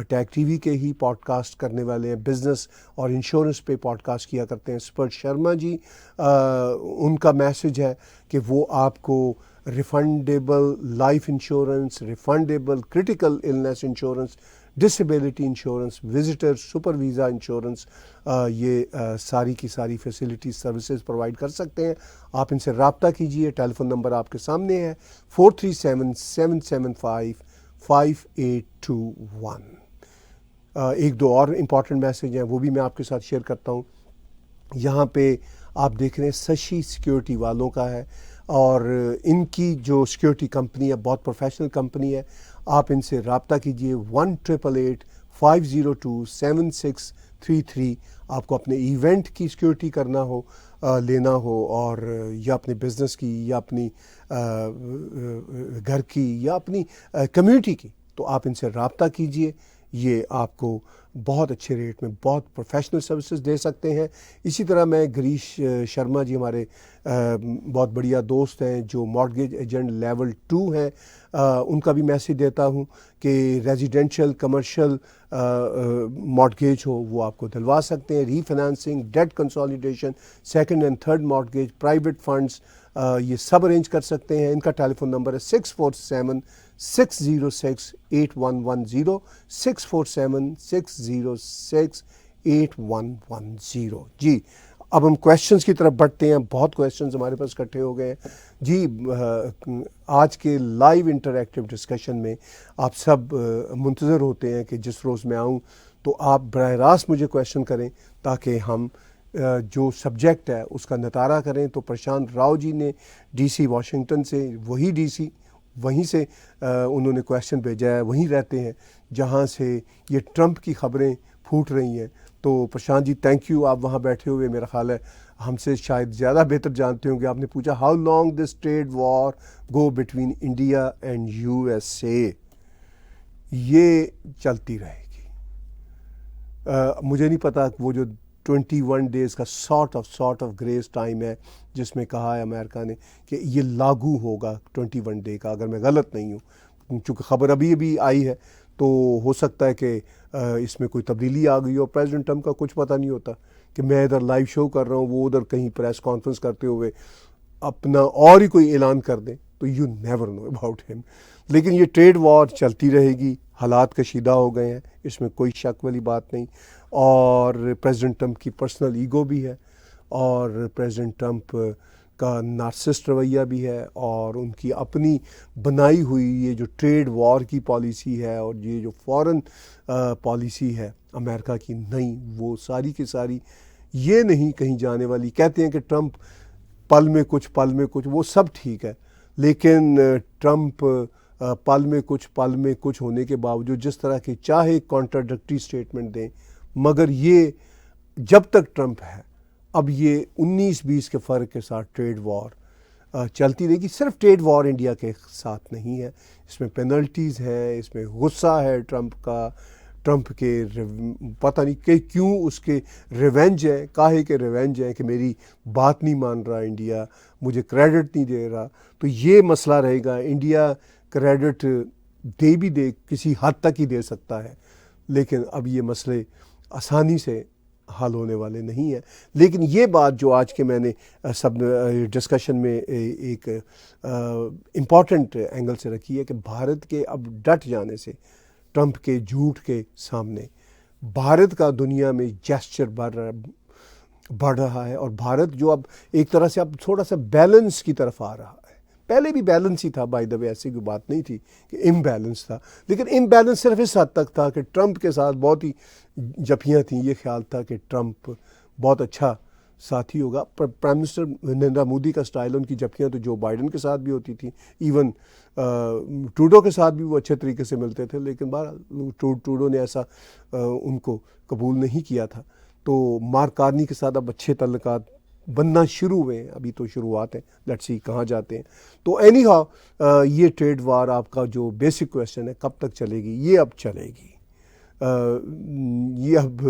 ٹیک ٹی وی کے ہی پوڈ کاسٹ کرنے والے ہیں, بزنس اور انشورنس پہ پوڈ کاسٹ کیا کرتے ہیں, سپرٹ شرما جی. ان کا میسج ہے کہ وہ آپ کو refundable life insurance, refundable critical illness insurance, disability insurance, visitor super visa insurance, یہ ساری کی ساری فیسلٹیز سروسز پرووائڈ کر سکتے ہیں. آپ ان سے رابطہ کیجئے. ٹیلی فون نمبر آپ کے سامنے ہے 437-775-5821. 1-2 اور امپورٹنٹ میسج ہیں وہ بھی میں آپ کے ساتھ شیئر کرتا ہوں. یہاں پہ آپ دیکھ رہے ہیں سشی سیکیورٹی والوں کا ہے, اور ان کی جو سیکیورٹی کمپنی ہے بہت پروفیشنل کمپنی ہے. آپ ان سے رابطہ کیجئے 1-888-502-7633. آپ کو اپنے ایونٹ کی سیکیورٹی کرنا ہو, لینا ہو, اور یا اپنے بزنس کی, یا اپنی گھر کی, یا اپنی کمیونٹی کی, تو آپ ان سے رابطہ کیجئے. یہ آپ کو بہت اچھے ریٹ میں بہت پروفیشنل سروسز دے سکتے ہیں. اسی طرح میں گریش شرما جی ہمارے بہت بڑھیا دوست ہیں جو مارگیج ایجنٹ لیول 2 ہیں, ان کا بھی میسج دیتا ہوں کہ ریزیڈینشل کمرشل مارگیج ہو وہ آپ کو دلوا سکتے ہیں. Refinancing, debt consolidation, second and third mortgage, private funds, یہ سب ارینج کر سکتے ہیں. ان کا ٹیلی فون نمبر ہے 647-606-8110 647-606-8110. جی اب ہم کویشچنز کی طرف بڑھتے ہیں. بہت کویشچنز ہمارے پاس اکٹھے ہو گئے ہیں. جی آج کے لائیو انٹریکٹیو ڈسکشن میں آپ سب منتظر ہوتے ہیں کہ جس روز میں آؤں تو آپ براہ راست مجھے کویشچن کریں تاکہ ہم جو سبجیکٹ ہے اس کا نطارہ کریں. تو پرشانت راؤ جی نے ڈی سی واشنگٹن سے، وہی ڈی سی وہیں سے انہوں نے کویشچن بھیجا ہے، وہیں رہتے ہیں جہاں سے یہ ٹرمپ کی خبریں پھوٹ رہی ہیں. تو پرشانت جی تھینک یو، آپ وہاں بیٹھے ہوئے میرا خیال ہے ہم سے شاید زیادہ بہتر جانتے ہوں گے. آپ نے پوچھا how long this trade war go between India and USA. یہ چلتی رہے گی. مجھے نہیں پتا وہ جو 21 ڈیز کا سارٹ آف گریس ٹائم ہے جس میں کہا ہے امریکہ نے کہ یہ لاگو ہوگا 21 ڈے کا، اگر میں غلط نہیں ہوں، چونکہ خبر ابھی آئی ہے تو ہو سکتا ہے کہ اس میں کوئی تبدیلی آ گئی ہو. پریزیڈنٹ ٹرمپ کا کچھ پتہ نہیں ہوتا کہ میں ادھر لائیو شو کر رہا ہوں، وہ ادھر کہیں پریس کانفرنس کرتے ہوئے اپنا اور ہی کوئی اعلان کر دیں، تو یو نیور نو اباؤٹ ہم. لیکن یہ ٹریڈ وار چلتی رہے گی. حالات کشیدہ ہو گئے ہیں، اس میں کوئی شک والی بات نہیں. اور پریزیڈنٹ ٹرمپ کی پرسنل ایگو بھی ہے، اور پریزیڈنٹ ٹرمپ کا نارسسٹ رویہ بھی ہے، اور ان کی اپنی بنائی ہوئی یہ جو ٹریڈ وار کی پالیسی ہے اور یہ جو فورن پالیسی ہے امریکہ کی نئی، وہ ساری کی ساری یہ نہیں کہیں جانے والی. کہتے ہیں کہ ٹرمپ پل میں کچھ وہ سب ٹھیک ہے، لیکن ٹرمپ پل میں کچھ ہونے کے باوجود جس طرح کی چاہے کانٹراڈکٹری سٹیٹمنٹ دیں، مگر یہ جب تک ٹرمپ ہے اب یہ 19-20 کے فرق کے ساتھ ٹریڈ وار چلتی رہے گی. صرف ٹریڈ وار انڈیا کے ساتھ نہیں ہے، اس میں پینلٹیز ہیں، اس میں غصہ ہے ٹرمپ کے پتہ نہیں کہ کیوں اس کے ریونج ہے، کاہے کے ریونج ہیں کہ میری بات نہیں مان رہا انڈیا، مجھے کریڈٹ نہیں دے رہا. تو یہ مسئلہ رہے گا. انڈیا کریڈٹ دے کسی حد تک ہی دے سکتا ہے، لیکن اب یہ مسئلے آسانی سے حل ہونے والے نہیں ہیں. لیکن یہ بات جو آج کے میں نے سب ڈسکشن میں ایک امپورٹنٹ اینگل سے رکھی ہے کہ بھارت کے اب ڈٹ جانے سے ٹرمپ کے جھوٹ کے سامنے بھارت کا دنیا میں جیسچر بڑھ رہا ہے. اور بھارت جو اب ایک طرح سے اب تھوڑا سا بیلنس کی طرف آ رہا ہے. پہلے بھی بیلنس ہی تھا، بائی دا وے، ایسی کوئی بات نہیں تھی کہ امبیلنس تھا، لیکن امبیلنس صرف اس حد تک تھا کہ ٹرمپ کے ساتھ بہت ہی جفیاں تھیں. یہ خیال تھا کہ ٹرمپ بہت اچھا ساتھی ہوگا. پرائم منسٹر نریندر مودی کا سٹائل، ان کی جفیاں تو جو بائیڈن کے ساتھ بھی ہوتی تھیں، ایون ٹروڈو کے ساتھ بھی وہ اچھے طریقے سے ملتے تھے، لیکن بہرحال ٹروڈو نے ایسا ان کو قبول نہیں کیا تھا. تو مارک کارنی کے ساتھ اب اچھے تعلقات بننا شروع ہوئے ہیں. ابھی تو شروعات ہیں، لیٹس سی کہاں جاتے ہیں. تو اینی ہاؤ یہ ٹریڈ وار آپ کا جو بیسک کویشچن ہے کب تک چلے گی، یہ اب چلے گی. یہ اب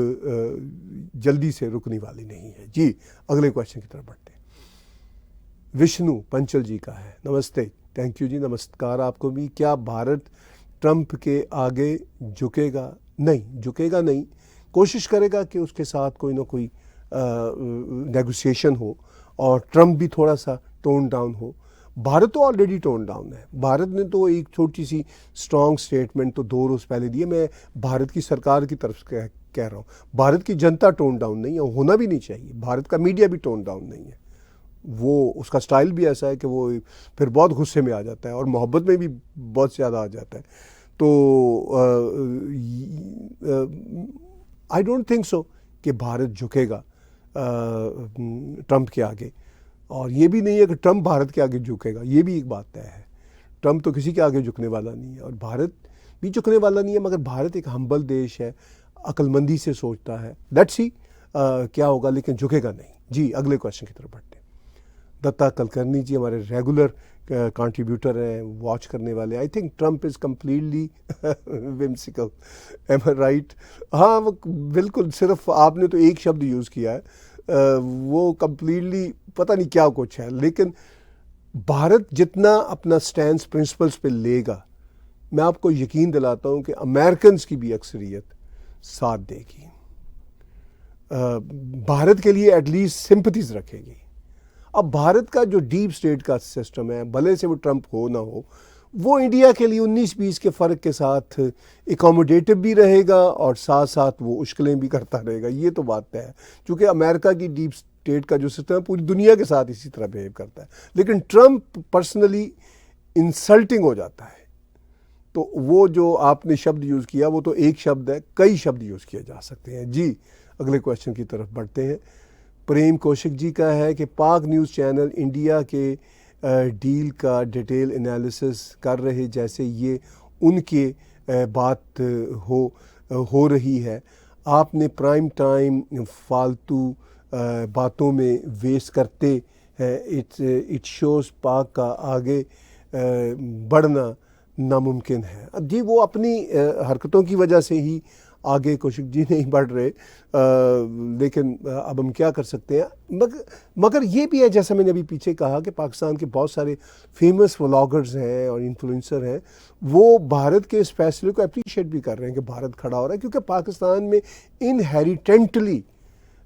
جلدی سے رکنے والی نہیں ہے. جی اگلے کویشچن کی طرف بڑھتے ہیں. وشنو پنچل جی کا ہے. نمستے، تھینک یو جی، نمسکار آپ کو بھی. کیا بھارت ٹرمپ کے آگے جھکے گا؟ نہیں، کوشش کرے گا کہ اس کے ساتھ کوئی نہ کوئی نیگوسیشن ہو اور ٹرمپ بھی تھوڑا سا ٹون ڈاؤن ہو. بھارت تو آلریڈی ٹون ڈاؤن ہے. بھارت نے تو ایک چھوٹی سی سٹرانگ سٹیٹمنٹ تو 2 روز پہلے دی ہے. میں بھارت کی سرکار کی طرف سے کہہ رہا ہوں، بھارت کی جنتا ٹون ڈاؤن نہیں ہے، ہونا بھی نہیں چاہیے. بھارت کا میڈیا بھی ٹون ڈاؤن نہیں ہے. وہ اس کا سٹائل بھی ایسا ہے کہ وہ پھر بہت غصے میں آ جاتا ہے اور محبت میں بھی بہت زیادہ آ جاتا ہے. تو آئی ڈونٹ تھنک سو کہ بھارت جھکے گا ٹرمپ کے آگے. اور یہ بھی نہیں ہے کہ ٹرمپ بھارت کے آگے جھکے گا، یہ بھی ایک بات طے ہے. ٹرمپ تو کسی کے آگے جھکنے والا نہیں ہے اور بھارت بھی جھکنے والا نہیں ہے، مگر بھارت ایک ہمبل دیش ہے، عقل مندی سے سوچتا ہے. لیٹس سی کیا ہوگا، لیکن جھکے گا نہیں. جی اگلے کویشچن کی طرف بڑھتے ہیں. دتا کلکرنی جی ہمارے ریگولر کنٹریبیوٹر ہیں، واچ کرنے والے. I think Trump is completely whimsical, am I right? ہاں وہ بالکل، صرف آپ نے تو ایک شبد یوز کیا ہے، وہ کمپلیٹلی پتہ نہیں کیا کچھ ہے. لیکن بھارت جتنا اپنا سٹینس پرنسپلز پہ لے گا، میں آپ کو یقین دلاتا ہوں کہ امریکنز کی بھی اکثریت ساتھ دے گی، بھارت کے لیے ایٹ لیسٹ سمپتھیز رکھے گی. اب بھارت کا جو ڈیپ سٹیٹ کا سسٹم ہے، بھلے سے وہ ٹرمپ ہو نہ ہو، وہ انڈیا کے لیے 19-20 کے فرق کے ساتھ اکوموڈیٹو بھی رہے گا اور ساتھ ساتھ وہ اشکلیں بھی کرتا رہے گا. یہ تو بات ہے، چونکہ امریکہ کی ڈیپ سٹیٹ کا جو سسٹم ہے پوری دنیا کے ساتھ اسی طرح بیہیو کرتا ہے. لیکن ٹرمپ پرسنلی انسلٹنگ ہو جاتا ہے. تو وہ جو آپ نے شبد یوز کیا وہ تو ایک شبد ہے، کئی شبد یوز کیے جا سکتے ہیں. جی اگلے کویشچن کی طرف بڑھتے ہیں. پریم کوشک جی کا ہے کہ پاک نیوز چینل انڈیا کے ڈیل کا ڈیٹیل انالیسس کر رہے جیسے یہ ان کے بات ہو رہی ہے. آپ نے پرائم ٹائم فالتو باتوں میں ویسٹ کرتے ہیں. اٹ شوز پاک کا آگے بڑھنا ناممکن ہے. جی وہ اپنی حرکتوں کی وجہ سے ہی آگے کوشک جی نہیں بڑھ رہے، لیکن اب ہم کیا کر سکتے ہیں. مگر یہ بھی ہے جیسا میں نے ابھی پیچھے کہا کہ پاکستان کے بہت سارے فیمس ولاگرز ہیں اور انفلوئنسر ہیں، وہ بھارت کے اس فیصلے کو اپریشیٹ بھی کر رہے ہیں کہ بھارت کھڑا ہو رہا ہے، کیونکہ پاکستان میں انہیریٹنٹلی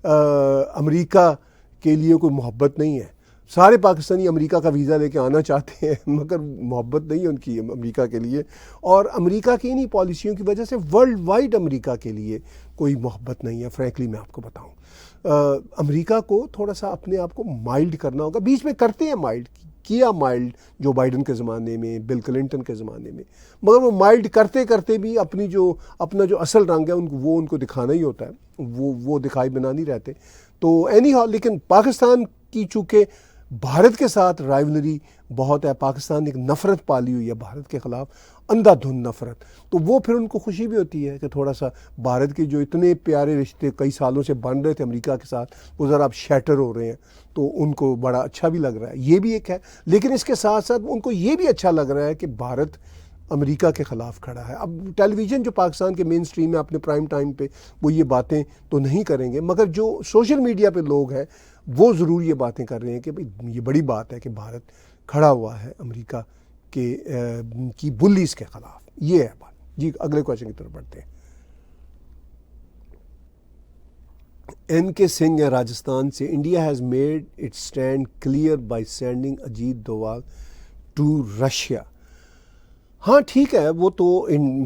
امریکہ کے لیے کوئی محبت نہیں ہے. سارے پاکستانی امریکہ کا ویزا لے کے آنا چاہتے ہیں مگر محبت نہیں ہے ان کی امریکہ کے لیے، اور امریکہ کی انہی پالیسیوں کی وجہ سے ورلڈ وائڈ امریکہ کے لیے کوئی محبت نہیں ہے. فرینکلی میں آپ کو بتاؤں، امریکہ کو تھوڑا سا اپنے آپ کو مائلڈ کرنا ہوگا. بیچ میں کرتے ہیں مائلڈ، کیا مائلڈ جو بائیڈن کے زمانے میں، بل کلنٹن کے زمانے میں، مگر وہ مائلڈ کرتے کرتے بھی اپنا جو اصل رنگ ہے وہ ان کو دکھانا ہی ہوتا ہے، وہ دکھائی بنا نہیں رہتے. تو اینی ہاؤ، لیکن پاکستان کی چونکہ بھارت کے ساتھ رائیولری بہت ہے، پاکستان نے ایک نفرت پالی ہوئی ہے بھارت کے خلاف، اندھا دھند نفرت. تو وہ پھر ان کو خوشی بھی ہوتی ہے کہ تھوڑا سا بھارت کے جو اتنے پیارے رشتے کئی سالوں سے بن رہے تھے امریکہ کے ساتھ، وہ ذرا اب شیٹر ہو رہے ہیں، تو ان کو بڑا اچھا بھی لگ رہا ہے. یہ بھی ایک ہے. لیکن اس کے ساتھ ساتھ ان کو یہ بھی اچھا لگ رہا ہے کہ بھارت امریکہ کے خلاف کھڑا ہے. اب ٹیلی ویژن جو پاکستان کے مین سٹریم میں اپنے پرائم ٹائم پہ وہ یہ باتیں تو نہیں کریں گے، مگر جو سوشل میڈیا پہ لوگ ہیں وہ ضرور یہ باتیں کر رہے ہیں کہ بھئی یہ بڑی بات ہے کہ بھارت کھڑا ہوا ہے امریکہ کی بلیز کے خلاف. یہ ہے بات. جی اگلے کویشچن کی طرف بڑھتے ہیں. این کے سنگھ ہے راجستھان سے. India has made it stand clear by sending Ajit Doval to Russia. ہاں ٹھیک ہے، وہ تو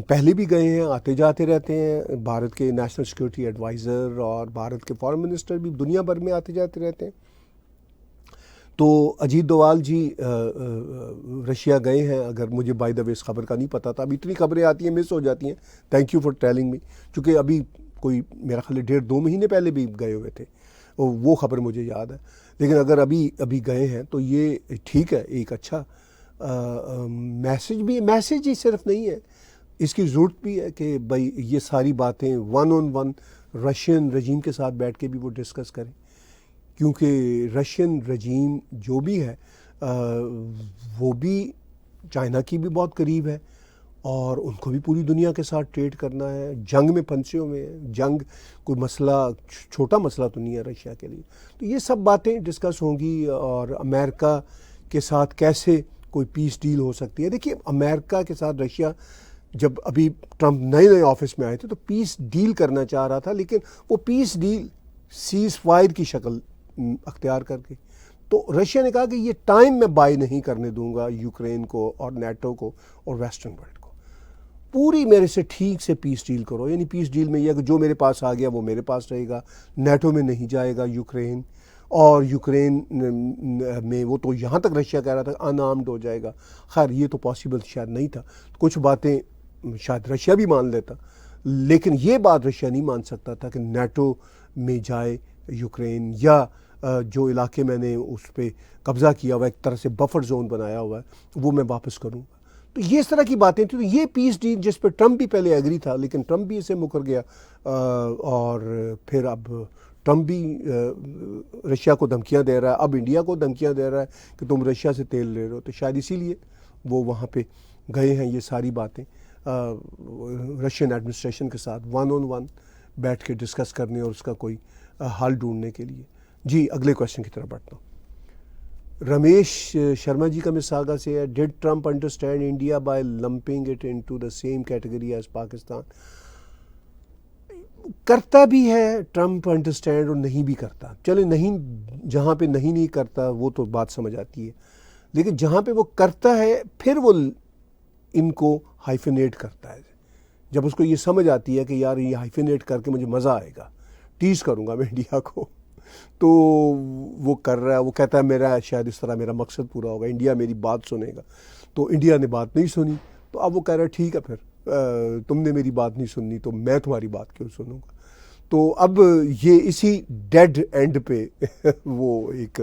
پہلے بھی گئے ہیں، آتے جاتے رہتے ہیں. بھارت کے نیشنل سیکورٹی ایڈوائزر اور بھارت کے فارن منسٹر بھی دنیا بھر میں آتے جاتے رہتے ہیں. تو اجیت دووال جی رشیا گئے ہیں. اگر مجھے بائی دا وے اس خبر کا نہیں پتا تھا، اب اتنی خبریں آتی ہیں مس ہو جاتی ہیں. Thank you for telling me, چونکہ ابھی کوئی میرا خیال 1.5-2 مہینے پہلے بھی گئے ہوئے تھے، وہ خبر مجھے یاد ہے. لیکن اگر ابھی گئے ہیں تو یہ ٹھیک ہے، ایک اچھا میسج ہی صرف نہیں ہے، اس کی ضرورت بھی ہے کہ بھائی یہ ساری باتیں 1-on-1 رشین رجیم کے ساتھ بیٹھ کے بھی وہ ڈسکس کریں، کیونکہ رشین رجیم جو بھی ہے وہ بھی چائنا کی بھی بہت قریب ہے اور ان کو بھی پوری دنیا کے ساتھ ٹریڈ کرنا ہے. جنگ میں پھنسے ہوئے ہیں، جنگ کوئی مسئلہ چھوٹا مسئلہ تو نہیں ہے رشیا کے لیے. تو یہ سب باتیں ڈسکس ہوں گی، اور امریکہ کے ساتھ کیسے کوئی پیس ڈیل ہو سکتی ہے. دیکھیے امریکہ کے ساتھ رشیا جب ابھی ٹرمپ نئے آفس میں آئے تھے تو پیس ڈیل کرنا چاہ رہا تھا، لیکن وہ پیس ڈیل سیز فائر کی شکل اختیار کر کے، تو رشیا نے کہا کہ یہ ٹائم میں بائی نہیں کرنے دوں گا یوکرین کو اور نیٹو کو اور ویسٹرن ورلڈ کو. پوری میرے سے ٹھیک سے پیس ڈیل کرو. یعنی پیس ڈیل میں یہ کہ جو میرے پاس آ گیا وہ میرے پاس رہے گا، نیٹو میں نہیں جائے گا یوکرین، اور یوکرین میں وہ تو یہاں تک رشیا کہہ رہا تھا ان آرمڈ ہو جائے گا. خیر یہ تو پاسبل شاید نہیں تھا، کچھ باتیں شاید رشیا بھی مان لیتا، لیکن یہ بات رشیا نہیں مان سکتا تھا کہ نیٹو میں جائے یوکرین، یا جو علاقے میں نے اس پہ قبضہ کیا ہوا ایک طرح سے بفر زون بنایا ہوا ہے وہ میں واپس کروں گا. تو یہ اس طرح کی باتیں تھیں. تو یہ پیس ڈیل جس پہ ٹرمپ بھی پہلے ایگری تھا، لیکن ٹرمپ بھی اسے مکر گیا، اور پھر اب ٹرمپ بھی رشیا کو دھمکیاں دے رہا ہے، اب انڈیا کو دھمکیاں دے رہا ہے کہ تم رشیا سے تیل لے رہے ہو. تو شاید اسی لیے وہ وہاں پہ گئے ہیں یہ ساری باتیں رشین ایڈمنسٹریشن کے ساتھ 1-on-1 بیٹھ کے ڈسکس کرنے اور اس کا کوئی حل ڈھونڈنے کے لیے. جی اگلے کویشچن کی طرف بڑھتا ہوں. رمیش شرما جی کا مساگا سے ہے. Did Trump understand India by lumping it into the same category as Pakistan. کرتا بھی ہے ٹرمپ انڈرسٹینڈ اور نہیں بھی کرتا. چلے نہیں, جہاں پہ نہیں کرتا وہ تو بات سمجھ آتی ہے, لیکن جہاں پہ وہ کرتا ہے پھر وہ ان کو ہائفنیٹ کرتا ہے. جب اس کو یہ سمجھ آتی ہے کہ یار یہ ہائفنیٹ کر کے مجھے مزہ آئے گا, ٹیز کروں گا میں انڈیا کو, تو وہ کر رہا ہے. وہ کہتا ہے میرا شاید اس طرح میرا مقصد پورا ہوگا, انڈیا میری بات سنے گا. تو انڈیا نے بات نہیں سنی, تو اب وہ کہہ رہا ہے ٹھیک ہے پھر تم نے میری بات نہیں سننی تو میں تمہاری بات کیوں سنوں گا. تو اب یہ اسی ڈیڈ اینڈ پہ وہ ایک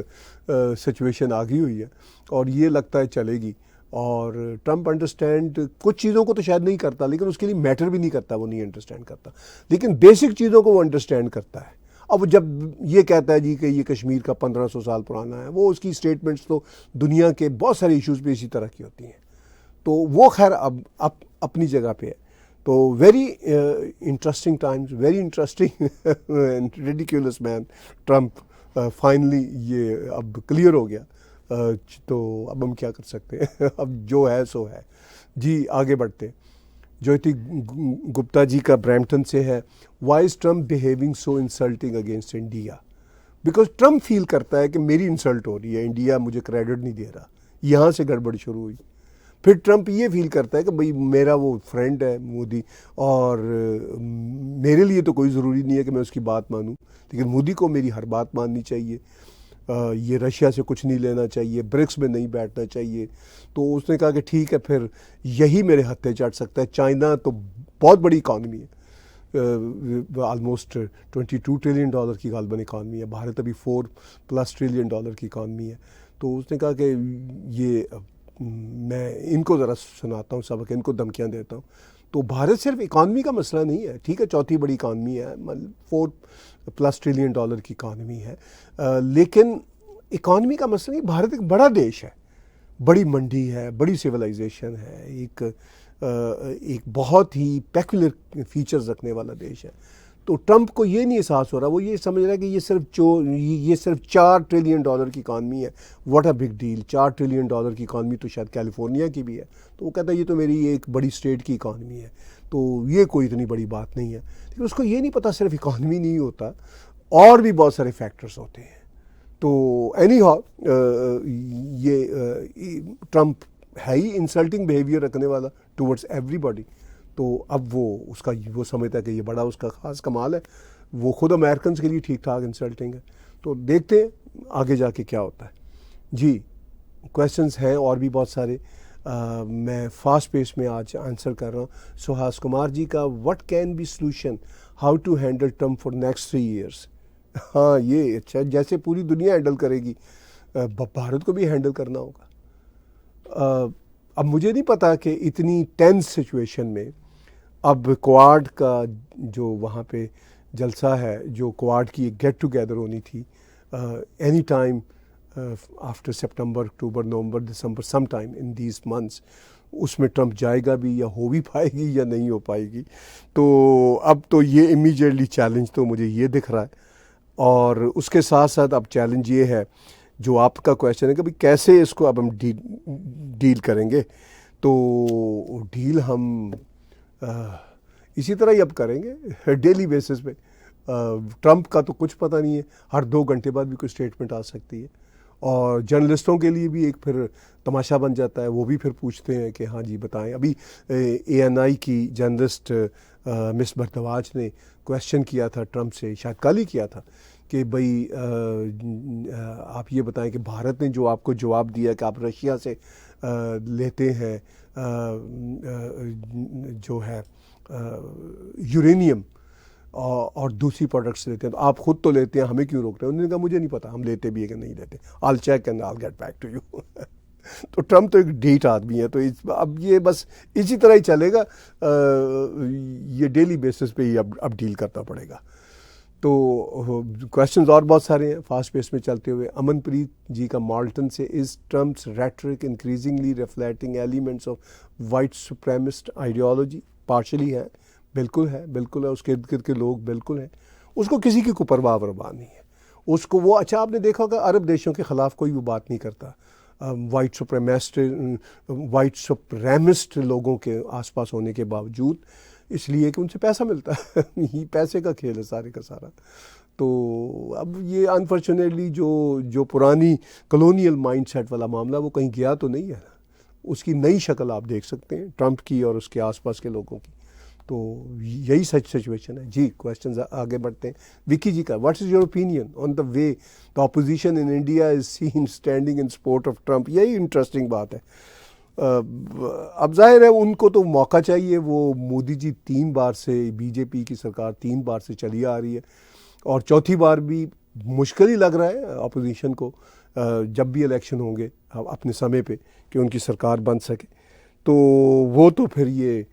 سچویشن آ گئی ہوئی ہے, اور یہ لگتا ہے چلے گی. اور ٹرمپ انڈرسٹینڈ کچھ چیزوں کو تو شاید نہیں کرتا, لیکن اس کے لیے میٹر بھی نہیں کرتا, وہ نہیں انڈرسٹینڈ کرتا, لیکن بیسک چیزوں کو وہ انڈرسٹینڈ کرتا ہے. اب جب یہ کہتا ہے جی کہ یہ کشمیر کا 1500 سال پرانا ہے, وہ اس کی سٹیٹمنٹس تو دنیا کے بہت سارے ایشوز پہ اسی طرح کی ہوتی ہیں, تو وہ خیر اب اپنی جگہ پہ ہے. تو very interesting times, very interesting and ridiculous man Trump. Finally یہ اب کلیئر ہو گیا, تو اب ہم کیا کر سکتے ہیں, اب جو ہے سو ہے. جی آگے بڑھتے. جیوتی گپتا جی کا برامپٹن سے ہے, why is Trump behaving so insulting against India. Because Trump feel کرتا ہے کہ میری انسلٹ ہو رہی ہے, انڈیا مجھے کریڈٹ نہیں دے رہا. یہاں سے گڑبڑ شروع ہوئی. پھر ٹرمپ یہ فیل کرتا ہے کہ بھئی میرا وہ فرینڈ ہے مودی, اور میرے لیے تو کوئی ضروری نہیں ہے کہ میں اس کی بات مانوں, لیکن مودی کو میری ہر بات ماننی چاہیے. یہ رشیا سے کچھ نہیں لینا چاہیے, برکس میں نہیں بیٹھنا چاہیے. تو اس نے کہا کہ ٹھیک ہے پھر یہی میرے ہتھے چٹ سکتا ہے. چائنا تو بہت بڑی اکانومی ہے, آلموسٹ $22 ٹریلین کی غالباً اکانومی ہے. بھارت ابھی $4+ ٹریلین کی اکانومی ہے. تو اس نے کہا کہ یہ میں ان کو ذرا سناتا ہوں سبق, ان کو دھمکیاں دیتا ہوں. تو بھارت صرف اکانومی کا مسئلہ نہیں ہے, ٹھیک ہے چوتھی بڑی اکانومی ہے, $4+ ٹریلین کی اکانومی ہے, لیکن اکانومی کا مسئلہ نہیں. بھارت ایک بڑا دیش ہے, بڑی منڈی ہے, بڑی سویلائزیشن ہے, ایک بہت ہی پیکولر فیچرز رکھنے والا دیش ہے. تو ٹرمپ کو یہ نہیں احساس ہو رہا, وہ یہ سمجھ رہا ہے کہ یہ صرف $4 ٹریلین کی اکانومی ہے. What a big deal, $4 trillion کی اکانومی تو شاید کیلیفورنیا کی بھی ہے. تو وہ کہتا ہے یہ تو میری ایک بڑی اسٹیٹ کی اکانومی ہے, تو یہ کوئی اتنی بڑی بات نہیں ہے. لیکن اس کو یہ نہیں پتا صرف اکانومی نہیں ہوتا, اور بھی بہت سارے فیکٹرز ہوتے ہیں. تو اینی ہاؤ یہ ٹرمپ ہے ہی انسلٹنگ بیہیویئر رکھنے والا ٹورڈز ایوری باڈی. تو اب وہ سمجھتا ہے کہ یہ بڑا اس کا خاص کمال ہے. وہ خود امریکنز کے لیے ٹھیک ٹھاک انسلٹنگ ہے. تو دیکھتے ہیں آگے جا کے کیا ہوتا ہے. جی کویسچنز ہیں اور بھی بہت سارے, میں فاسٹ پیس میں آج آنسر کر رہا ہوں. سہاس کمار جی کا, what can be solution how to handle Trump for next 3 years. ہاں یہ اچھا, جیسے پوری دنیا ہینڈل کرے گی بھارت کو بھی ہینڈل کرنا ہوگا. اب مجھے نہیں پتا کہ اتنی ٹینس سچویشن میں اب کوارڈ کا جو وہاں پہ جلسہ ہے, جو کوارڈ کی ایک گیٹ ٹوگیدر ہونی تھی any time after September, October, November, December, some time in these months, اس میں ٹرمپ جائے گا بھی یا ہو بھی پائے گی یا نہیں ہو پائے گی. تو اب تو یہ امیجیٹلی چیلنج تو مجھے یہ دکھ رہا ہے. اور اس کے ساتھ ساتھ اب چیلنج یہ ہے جو آپ کا کویشچن ہے کہ کیسے اس کو اب ہم ڈیل کریں گے. تو ڈیل ہم اسی طرح ہی اب کریں گے ڈیلی بیسس پہ. ٹرمپ کا تو کچھ پتہ نہیں ہے, ہر 2 گھنٹے بعد بھی کوئی اسٹیٹمنٹ آ سکتی ہے. اور جرنلسٹوں کے لیے بھی ایک پھر تماشا بن جاتا ہے, وہ بھی پھر پوچھتے ہیں کہ ہاں جی بتائیں. ابھی ANI کی جرنلسٹ مس بھردواج نے کویشچن کیا تھا ٹرمپ سے, شاید کل ہی کیا تھا, کہ بھئی آپ یہ بتائیں کہ بھارت نے جو آپ کو جواب دیا کہ آپ رشیا سے لیتے ہیں جو ہے یورینیم اور دوسری پروڈکٹس لیتے ہیں, تو آپ خود تو لیتے ہیں, ہمیں کیوں روک رہے ہیں. انہوں نے کہا مجھے نہیں پتا ہم لیتے بھی ہیں کہ نہیں لیتے, I'll check and I'll get back to you. تو ٹرمپ تو ایک ڈیٹ آدمی ہے, تو اب یہ بس اسی طرح ہی چلے گا, یہ ڈیلی بیسس پہ ہی اب ڈیل کرنا پڑے گا. تو کویشچنز اور بہت سارے ہیں, فاسٹ پیس میں چلتے ہوئے. امن پریت جی کا مالٹن سے, is Trump's rhetoric increasingly reflecting elements of white supremacist ideology. Partially ہے, بالکل ہے, بالکل ہے. اس کے ارد گرد کے لوگ بالکل ہیں, اس کو کسی کی کوئی پرواہ نہیں ہے. اس کو وہ, اچھا آپ نے دیکھا ہوگا عرب دیشوں کے خلاف کوئی بھی بات نہیں کرتا. وائٹ سپریمسٹ لوگوں کے آس پاس ہونے کے باوجود اس لیے کہ ان سے پیسہ ملتا ہے یہ پیسے کا کھیل ہے سارے کا سارا. تو اب یہ انفارچونیٹلی جو پرانی کلونیل مائنڈ سیٹ والا معاملہ وہ کہیں گیا تو نہیں ہے. اس کی نئی شکل آپ دیکھ سکتے ہیں ٹرمپ کی اور اس کے آس پاس کے لوگوں کی. تو یہی سچ سچویشن ہے. جی کویشچنز آگے بڑھتے ہیں. وکی جی کا what is your opinion on the way the opposition in India is seen standing in support of Trump. یہی انٹرسٹنگ بات ہے. اب ظاہر ہے ان کو تو موقع چاہیے. وہ مودی جی 3 بار سے بی جے پی کی سرکار 3 بار سے چلی آ رہی ہے اور چوتھی بار بھی مشکل ہی لگ رہا ہے اپوزیشن کو جب بھی الیکشن ہوں گے اپنے سمے پہ کہ ان کی سرکار بن سکے. تو وہ تو پھر یہ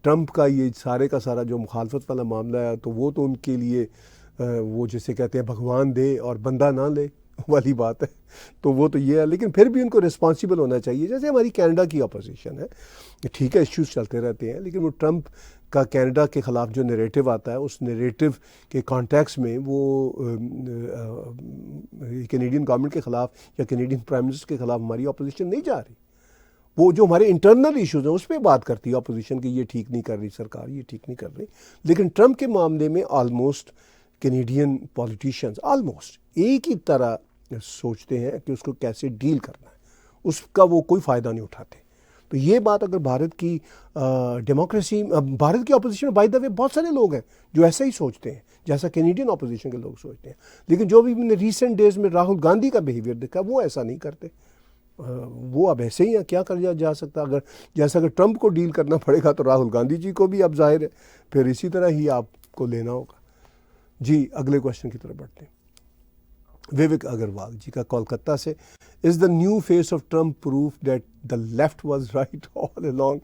ٹرمپ کا یہ سارے کا سارا جو مخالفت والا معاملہ ہے تو وہ تو ان کے لیے وہ جسے کہتے ہیں بھگوان دے اور بندہ نہ لے والی بات ہے. تو وہ تو یہ ہے. لیکن پھر بھی ان کو رسپانسیبل ہونا چاہیے. جیسے ہماری کینیڈا کی اپوزیشن ہے ٹھیک ہے ایشوز چلتے رہتے ہیں لیکن وہ ٹرمپ کا کینیڈا کے خلاف جو نیریٹو آتا ہے اس نیریٹو کے کانٹیکس میں وہ کینیڈین گورنمنٹ کے خلاف یا کینیڈین پرائم منسٹر کے خلاف ہماری اپوزیشن نہیں جا رہی. وہ جو ہمارے انٹرنل ایشوز ہیں اس پہ بات کرتی ہے اپوزیشن کہ یہ ٹھیک نہیں کر رہی سرکار, یہ ٹھیک نہیں کر رہی. لیکن ٹرمپ کے معاملے میں آلموسٹ کینیڈین پولیٹیشینز آلموسٹ ایک ہی طرح سوچتے ہیں کہ اس کو کیسے ڈیل کرنا ہے. اس کا وہ کوئی فائدہ نہیں اٹھاتے. تو یہ بات اگر بھارت کی ڈیموکریسی بھارت کی اپوزیشن میں بائی دا وے بہت سارے لوگ ہیں جو ایسا ہی سوچتے ہیں جیسا کینیڈین اپوزیشن کے لوگ سوچتے ہیں. لیکن جو بھی میں نے ریسنٹ ڈیز میں راہل گاندھی کا بیہیویئر دیکھا وہ ایسا نہیں کرتے. وہ اب ایسے ہی ہیں. کیا کر جا سکتا اگر جیسا کہ ٹرمپ کو ڈیل کرنا پڑے گا تو راہل گاندھی جی کو بھی اب ظاہر ہے پھر اسی طرح ہی آپ کو لینا ہوگا. جی اگلے کوشچن کی طرف بڑھتے ہیں. ووک اگروال جی کا کولکتہ سے. Is the new face of Trump proof that the left was right all along؟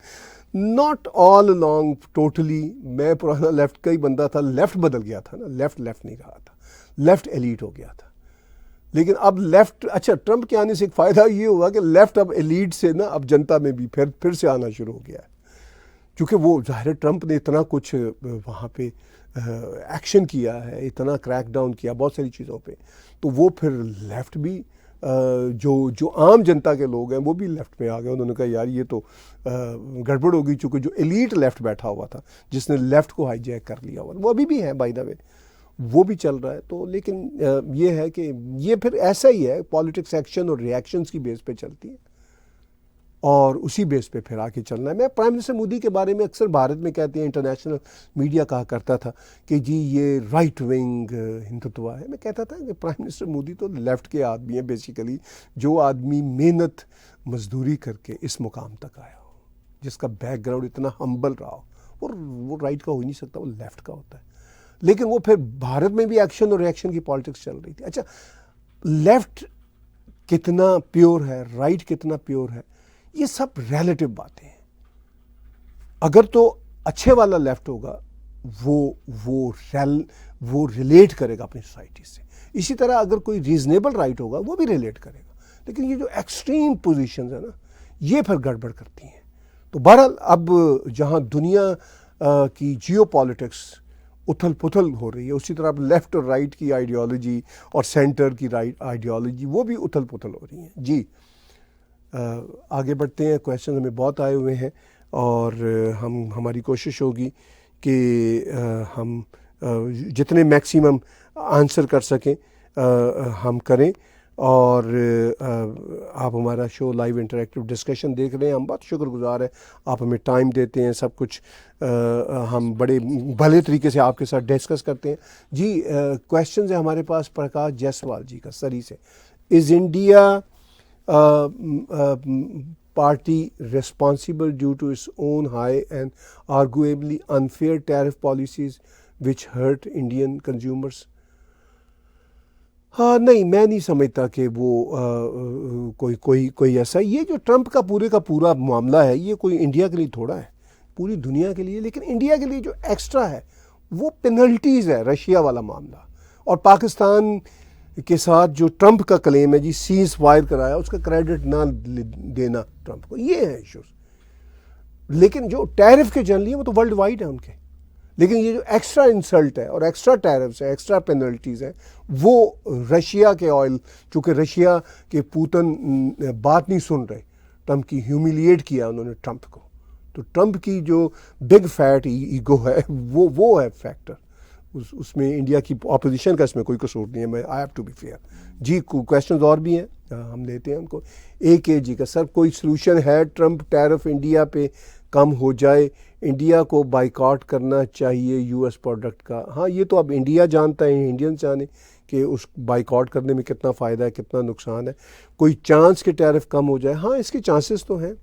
Not all along totally. میں پرانا لیفٹ کا ہی بندہ تھا. لیفٹ بدل گیا تھا نا. لیفٹ نہیں رہا تھا. لیفٹ ایلیٹ ہو گیا تھا. لیکن اب لیفٹ اچھا ٹرمپ کے آنے سے ایک فائدہ یہ ہوا کہ لیفٹ اب ایلیٹ سے نا اب جنتا میں بھی پھر سے آنا شروع ہو گیا ہے. چونکہ وہ ظاہر ٹرمپ نے اتنا کچھ وہاں پہ ایکشن کیا ہے, اتنا کریک ڈاؤن کیا بہت ساری چیزوں پہ. تو وہ پھر لیفٹ بھی جو عام جنتا کے لوگ ہیں وہ بھی لیفٹ میں آ گئے. انہوں نے کہا یار یہ تو گڑبڑ ہو گئی. چونکہ جو ایلیٹ لیفٹ بیٹھا ہوا تھا جس نے لیفٹ کو ہائی جیک کر لیا ہوا وہ ابھی بھی ہے بائی دا وے وہ بھی چل رہا ہے. تو لیکن یہ ہے کہ یہ پھر ایسا ہی ہے پالیٹکس ایکشن اور ریئیکشنز کی بیس پہ چلتی ہے اور اسی بیس پہ پھر آگے چلنا ہے. میں پرائم منسٹر مودی کے بارے میں اکثر بھارت میں کہتے ہیں انٹرنیشنل میڈیا کہا کرتا تھا کہ جی یہ رائٹ ونگ ہندوتوا ہے. میں کہتا تھا کہ پرائم منسٹر مودی تو لیفٹ کے آدمی ہیں بیسیکلی. جو آدمی محنت مزدوری کر کے اس مقام تک آیا ہو, جس کا بیک گراؤنڈ اتنا ہمبل رہا ہو, اور وہ رائٹ کا ہو ہی نہیں سکتا, وہ لیفٹ کا ہوتا ہے. لیکن وہ پھر بھارت میں بھی ایکشن اور ریئیکشن کی پالیٹکس چل رہی تھی. اچھا لیفٹ کتنا پیور ہے, رائٹ کتنا پیور ہے, یہ سب ریلیٹو باتیں ہیں. اگر تو اچھے والا لیفٹ ہوگا وہ ریلیٹ کرے گا اپنی سوسائٹی سے. اسی طرح اگر کوئی ریزنیبل رائٹ ہوگا وہ بھی ریلیٹ کرے گا. لیکن یہ جو ایکسٹریم پوزیشنز ہیں نا یہ پھر گڑبڑ کرتی ہیں. تو بہرحال اب جہاں دنیا کی جیو پالیٹکس اتھل پتھل ہو رہی ہے اسی طرح اب لیفٹ اور رائٹ کی آئیڈیالوجی اور سینٹر کی آئیڈیالوجی وہ بھی اتھل پتھل ہو رہی ہیں. جی آگے بڑھتے ہیں. کویشچن ہمیں بہت آئے ہوئے ہیں اور ہماری کوشش ہوگی کہ ہم جتنے میکسیمم آنسر کر سکیں ہم کریں. اور آپ ہمارا شو لائیو انٹریکٹیو ڈسکشن دیکھ رہے ہیں. ہم بہت شکر گزار ہیں آپ ہمیں ٹائم دیتے ہیں. سب کچھ ہم بڑے بھلے طریقے سے آپ کے ساتھ ڈسکس کرتے ہیں. جی کویشچنز ہیں ہمارے پاس پرکاش جیسوال جی کا سری سے. Is India party responsible due to its own high and arguably unfair tariff policies which hurt Indian consumers؟ ہاں نہیں, میں نہیں سمجھتا کہ وہ کوئی ایسا. یہ جو ٹرمپ کا پورا معاملہ ہے یہ کوئی انڈیا کے لیے تھوڑا ہے, پوری دنیا کے لیے. لیکن انڈیا کے لیے جو ایکسٹرا ہے وہ پینلٹیز ہے. رشیا والا معاملہ اور پاکستان کے ساتھ جو ٹرمپ کا کلیم ہے جی سیز فائر کرایا, اس کا کریڈٹ نہ دینا ٹرمپ کو, یہ ہے ایشوز. لیکن جو ٹیرف کے جنرلی ہیں وہ تو ورلڈ وائڈ ہیں ان کے. لیکن یہ جو ایکسٹرا انسلٹ ہے اور ایکسٹرا ٹیرفز ہیں, ایکسٹرا پینلٹیز ہیں, وہ رشیا کے آئل, چونکہ رشیا کے پوتن بات نہیں سن رہے, ٹرمپ کی ہیومیلیٹ کیا انہوں نے ٹرمپ کو, تو ٹرمپ کی جو بگ فیٹ ایگو ہے وہ ہے فیکٹر، اس میں انڈیا کی اپوزیشن کا اس میں کوئی قصور نہیں ہے. میں I have to be fair. جی کویشچنز اور بھی ہیں، ہم لیتے ہیں ان کو. جی کا سر کوئی سلوشن ہے ٹرمپ ٹیرف انڈیا پہ کم ہو جائے، انڈیا کو بائیکاٹ کرنا چاہیے یو ایس پروڈکٹ کا؟ ہاں یہ تو اب انڈیا جانتا ہے، انڈین جانے کہ اس بائیکاٹ کرنے میں کتنا فائدہ ہے کتنا نقصان ہے. کوئی چانس کہ ٹیرف کم ہو جائے؟ ہاں اس کے چانسز تو ہیں،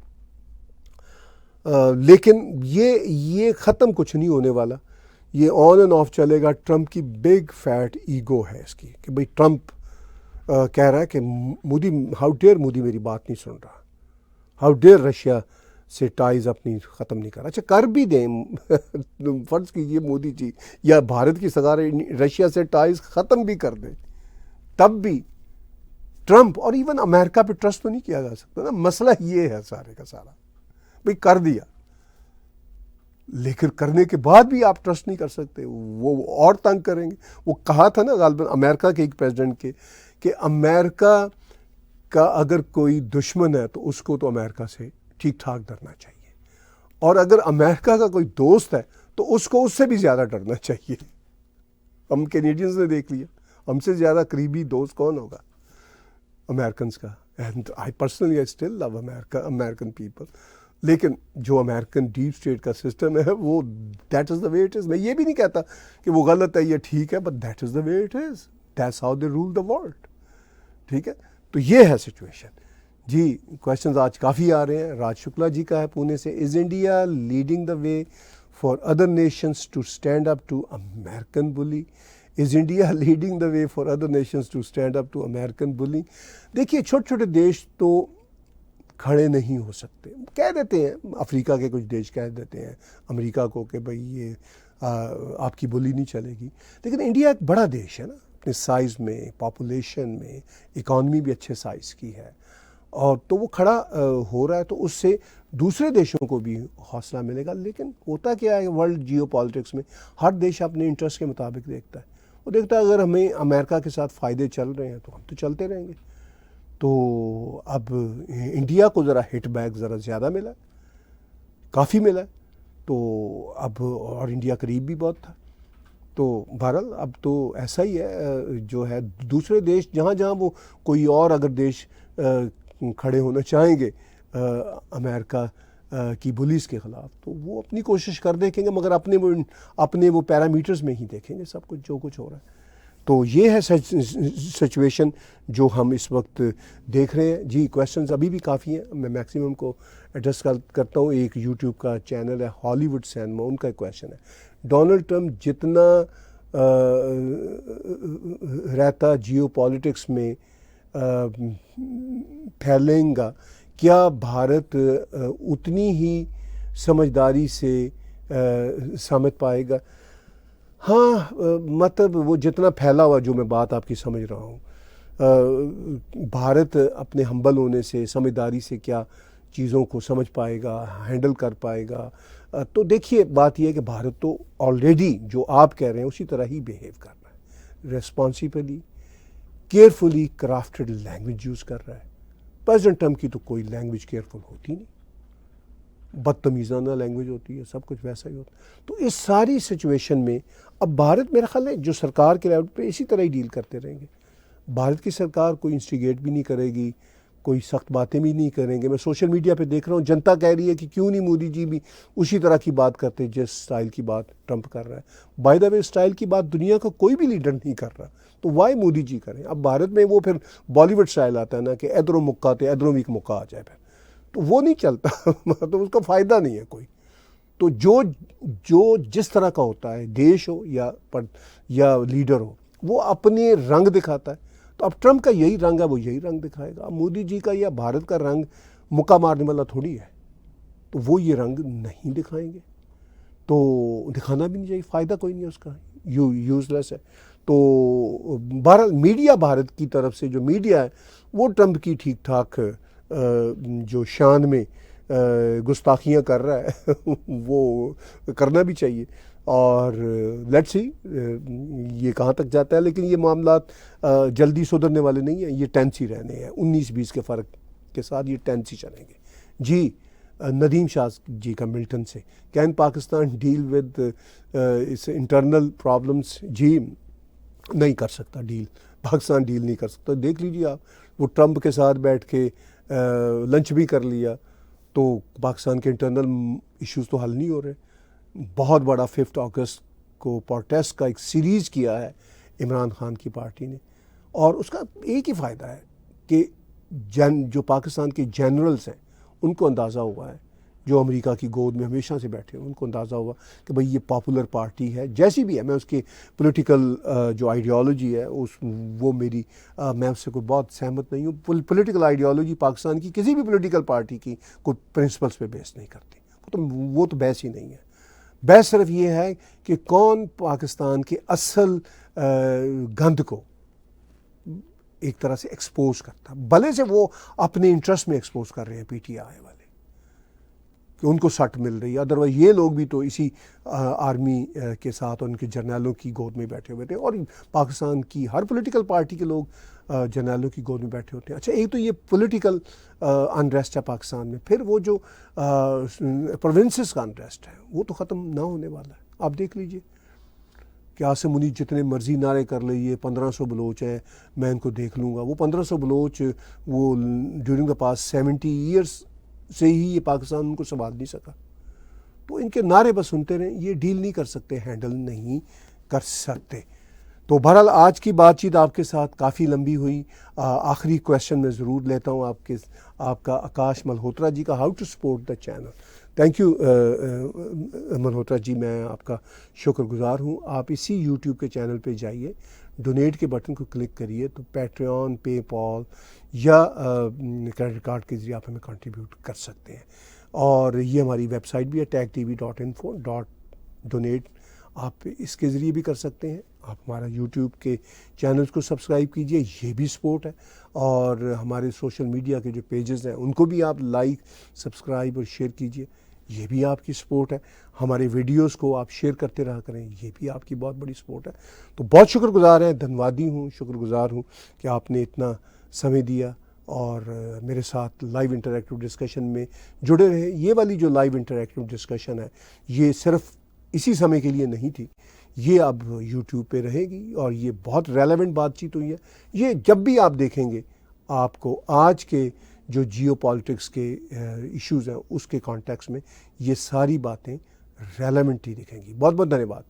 لیکن یہ ختم کچھ نہیں ہونے والا، یہ آن اینڈ آف چلے گا. ٹرمپ کی بگ فیٹ ایگو ہے اس کی کہ بھئی ٹرمپ کہہ رہا ہے کہ مودی، ہاؤ ڈیئر مودی میری بات نہیں سن رہا، ہاؤ ڈیئر رشیا سے ٹائز اپنی ختم نہیں کر رہا. اچھا کر بھی دیں، فرض کیجئے مودی جی یا بھارت کی سرکار رشیا سے ٹائز ختم بھی کر دیں، تب بھی ٹرمپ اور ایون امریکہ پہ ٹرسٹ تو نہیں کیا جا سکتا نا. مسئلہ یہ ہے سارے کا سارا، بھئی کر دیا لیکن کرنے کے بعد بھی آپ ٹرسٹ نہیں کر سکتے، وہ اور تنگ کریں گے. وہ کہا تھا نا غالباً امریکہ کے ایک پریزیڈنٹ کے کہ امریکہ کا اگر کوئی دشمن ہے تو اس کو تو امریکہ سے ٹھیک ٹھاک ڈرنا چاہیے، اور اگر امریکہ کا کوئی دوست ہے تو اس کو اس سے بھی زیادہ ڈرنا چاہیے. ہم کینیڈینز نے دیکھ لیا، ہم سے زیادہ قریبی دوست کون ہوگا؟ امریکنز کا. And I personally I still love American people. لیکن جو امریکن ڈیپ اسٹیٹ کا سسٹم ہے وہ that is the way it از. میں یہ بھی نہیں کہتا کہ وہ غلط ہے، یہ ٹھیک ہے، but that is the way it is, that's how they rule the world. ٹھیک ہے، تو یہ ہے سچویشن. جی کویشچنز آج کافی آ رہے ہیں. راج شکلا جی کا ہے پونے سے. Is India leading the way for other nations to stand up to American bully? Is India leading the way for other nations to stand up to American bullying? دیکھیے چھوٹے چھوٹے دیش تو کھڑے نہیں ہو سکتے. کہہ دیتے ہیں، افریقہ کے کچھ دیش کہہ دیتے ہیں امریکہ کو کہ بھئی یہ آپ کی بولی نہیں چلے گی، لیکن انڈیا ایک بڑا دیش ہے نا، اپنے سائز میں، پاپولیشن میں، اکانومی بھی اچھے سائز کی ہے، اور تو وہ کھڑا ہو رہا ہے تو اس سے دوسرے دیشوں کو بھی حوصلہ ملے گا. لیکن ہوتا کیا ہے ورلڈ جیو پالیٹکس میں، ہر دیش اپنے انٹرسٹ کے مطابق دیکھتا ہے. وہ دیکھتا ہے اگر ہمیں امریکہ کے ساتھ فائدے چل رہے ہیں تو ہم تو چلتے رہیں گے. تو اب انڈیا کو ذرا ہٹ بیک ذرا زیادہ ملا، کافی ملا، تو اب اور انڈیا قریب بھی بہت تھا. تو بہرحال اب تو ایسا ہی ہے، جو ہے دوسرے دیش جہاں جہاں وہ کوئی اور اگر دیش کھڑے ہونا چاہیں گے امریکہ کی بولیز کے خلاف، تو وہ اپنی کوشش کر دیکھیں گے، مگر اپنے وہ پیرامیٹرز میں ہی دیکھیں گے سب کچھ جو کچھ ہو رہا ہے. تو یہ ہے سچویشن جو ہم اس وقت دیکھ رہے ہیں. جی کویشچنز ابھی بھی کافی ہیں، میں میکسیمم کو ایڈریس کرتا ہوں. ایک یوٹیوب کا چینل ہے ہالی ووڈ سینما، ان کا ایک کویشچن ہے، ڈونلڈ ٹرمپ جتنا رہتا جیو پالیٹکس میں پھیلیں گا، کیا بھارت اتنی ہی سمجھداری سے سمجھ پائے گا؟ ہاں مطلب وہ جتنا پھیلا ہوا، جو میں بات آپ کی سمجھ رہا ہوں، بھارت اپنے ہمبل ہونے سے، سمجھداری سے کیا چیزوں کو سمجھ پائے گا، ہینڈل کر پائے گا؟ تو دیکھیے بات یہ ہے کہ بھارت تو آلریڈی جو آپ کہہ رہے ہیں اسی طرح ہی بیہیو کر رہا ہے، responsibly, carefully crafted language use کر رہا ہے. پریزیڈنٹ ٹرمپ کی تو کوئی لینگویج کیئرفل ہوتی نہیں، بدتمیزانہ لینگویج ہوتی ہے، سب کچھ ویسا ہی ہوتا ہے. تو اس ساری سچویشن میں اب بھارت میرا خیال ہے جو سرکار کے لیول پہ اسی طرح ہی ڈیل کرتے رہیں گے. بھارت کی سرکار کوئی انسٹیگیٹ بھی نہیں کرے گی، کوئی سخت باتیں بھی نہیں کریں گے. میں سوشل میڈیا پہ دیکھ رہا ہوں جنتا کہہ رہی ہے کہ کیوں نہیں مودی جی بھی اسی طرح کی بات کرتے جس سٹائل کی بات ٹرمپ کر رہا ہے. بائی دا وے سٹائل کی بات دنیا کا کوئی بھی لیڈر نہیں کر رہا، تو وائی مودی جی کریں؟ اب بھارت میں وہ پھر بالی ووڈ سٹائل آتا ہے نا کہ ادھروں مکہ تے ادھروں بھی مکہ آ جائے، پھر تو وہ نہیں چلتا، تو اس کا فائدہ نہیں ہے کوئی. تو جو جس طرح کا ہوتا ہے، دیش ہو یا لیڈر ہو، وہ اپنے رنگ دکھاتا ہے. تو اب ٹرمپ کا یہی رنگ ہے، وہ یہی رنگ دکھائے گا. مودی جی کا یا بھارت کا رنگ مکہ مارنے والا تھوڑی ہے، تو وہ یہ رنگ نہیں دکھائیں گے. تو دکھانا بھی نہیں چاہیے، فائدہ کوئی نہیں ہے اس کا، یوز لیس ہے. تو بہرحال میڈیا بھارت کی طرف سے جو میڈیا ہے وہ ٹرمپ کی ٹھیک ٹھاک جو شان میں گستاخیاں کر رہا ہے وہ کرنا بھی چاہیے. اور لیٹس سی یہ کہاں تک جاتا ہے. لیکن یہ معاملات جلدی سدھرنے والے نہیں ہیں، یہ ٹینس ہی رہنے ہیں. 19-20 کے فرق کے ساتھ یہ ٹینس ہی چلیں گے. جی ندیم شاہ جی کا ملٹن سے، can Pakistan deal with its internal problems? جی نہیں کر سکتا ڈیل، پاکستان ڈیل نہیں کر سکتا. دیکھ لیجیے آپ، وہ ٹرمپ کے ساتھ بیٹھ کے لنچ بھی کر لیا تو پاکستان کے انٹرنل ایشوز تو حل نہیں ہو رہے. بہت بڑا 5 اگست کو پروٹیسٹ کا ایک سیریز کیا ہے عمران خان کی پارٹی نے، اور اس کا ایک ہی فائدہ ہے کہ جو پاکستان کے جنرلز ہیں ان کو اندازہ ہوا ہے، جو امریکہ کی گود میں ہمیشہ سے بیٹھے ہیں ان کو اندازہ ہوا کہ بھئی یہ پاپولر پارٹی ہے، جیسی بھی ہے. میں اس کی پولیٹیکل جو آئیڈیالوجی ہے وہ میری میں اس سے کوئی بہت سہمت نہیں ہوں. پولیٹیکل آئیڈیالوجی پاکستان کی کسی بھی پولیٹیکل پارٹی کی کوئی پرنسپلس پہ بیس نہیں کرتی، وہ تو بحث ہی نہیں ہے. بحث صرف یہ ہے کہ کون پاکستان کے اصل گند کو ایک طرح سے ایکسپوز کرتا، بھلے سے وہ اپنے انٹرسٹ میں ایکسپوز کر رہے ہیں پی ٹی آئی والے کہ ان کو سٹ مل رہی ہے، ادروائز یہ لوگ بھی تو اسی آرمی کے ساتھ اور ان کے جرنیلوں کی گود میں بیٹھے ہوئے تھے، اور پاکستان کی ہر پولیٹیکل پارٹی کے لوگ جرنیلوں کی گود میں بیٹھے ہوتے ہیں. اچھا، ایک تو یہ پولیٹیکل انریسٹ ہے پاکستان میں، پھر وہ جو پروونسز کا انریسٹ ہے وہ تو ختم نہ ہونے والا ہے. آپ دیکھ لیجئے کہ عاصم منیر جتنے مرضی نعرے کر لئیے، 1500 بلوچ ہیں میں ان کو دیکھ لوں گا، وہ 1500 بلوچ وہ ڈیورنگ دا پاس 70 ایئرس سے ہی یہ پاکستان ان کو سنبھال نہیں سکا. تو ان کے نعرے بس سنتے رہیں، یہ ڈیل نہیں کر سکتے، ہینڈل نہیں کر سکتے. تو بہرحال آج کی بات چیت آپ کے ساتھ کافی لمبی ہوئی. آخری کویشچن میں ضرور لیتا ہوں آپ کا آکاش ملہوترا جی کا، how to support the channel. Thank you Malhotra ji, میں آپ کا شکر گزار ہوں. آپ اسی یوٹیوب کے چینل پہ جائیے، ڈونیٹ کے بٹن کو کلک کریے تو پیٹریون، پے پال یا کریڈٹ کارڈ کے ذریعے آپ ہمیں کنٹریبیوٹ کر سکتے ہیں. اور یہ ہماری ویب سائٹ بھی ہے techtv.info.donate، آپ اس کے ذریعے بھی کر سکتے ہیں. آپ ہمارا یوٹیوب کے چینلز کو سبسکرائب کیجئے، یہ بھی سپورٹ ہے. اور ہمارے سوشل میڈیا کے جو پیجز ہیں ان کو بھی آپ لائک، سبسکرائب اور شیئر کیجئے، یہ بھی آپ کی سپورٹ ہے. ہمارے ویڈیوز کو آپ شیئر کرتے رہا کریں، یہ بھی آپ کی بہت بڑی سپورٹ ہے. تو بہت شکر گزار ہیں، دھنوادی ہوں، شکر گزار ہوں کہ آپ نے اتنا سمے دیا اور میرے ساتھ لائیو انٹریکٹیو ڈسکشن میں جڑے رہے. یہ والی جو لائیو انٹریکٹیو ڈسکشن ہے یہ صرف اسی سمے کے لیے نہیں تھی، یہ اب یوٹیوب پہ رہے گی، اور یہ بہت ریلیونٹ بات چیت ہوئی ہے. یہ جب بھی آپ دیکھیں گے آپ کو آج کے جو جیو پالیٹکس کے ایشوز ہیں اس کے کانٹیکس میں یہ ساری باتیں ریلیونٹ ہی دکھیں گی. بہت بہت دھنیہ واد.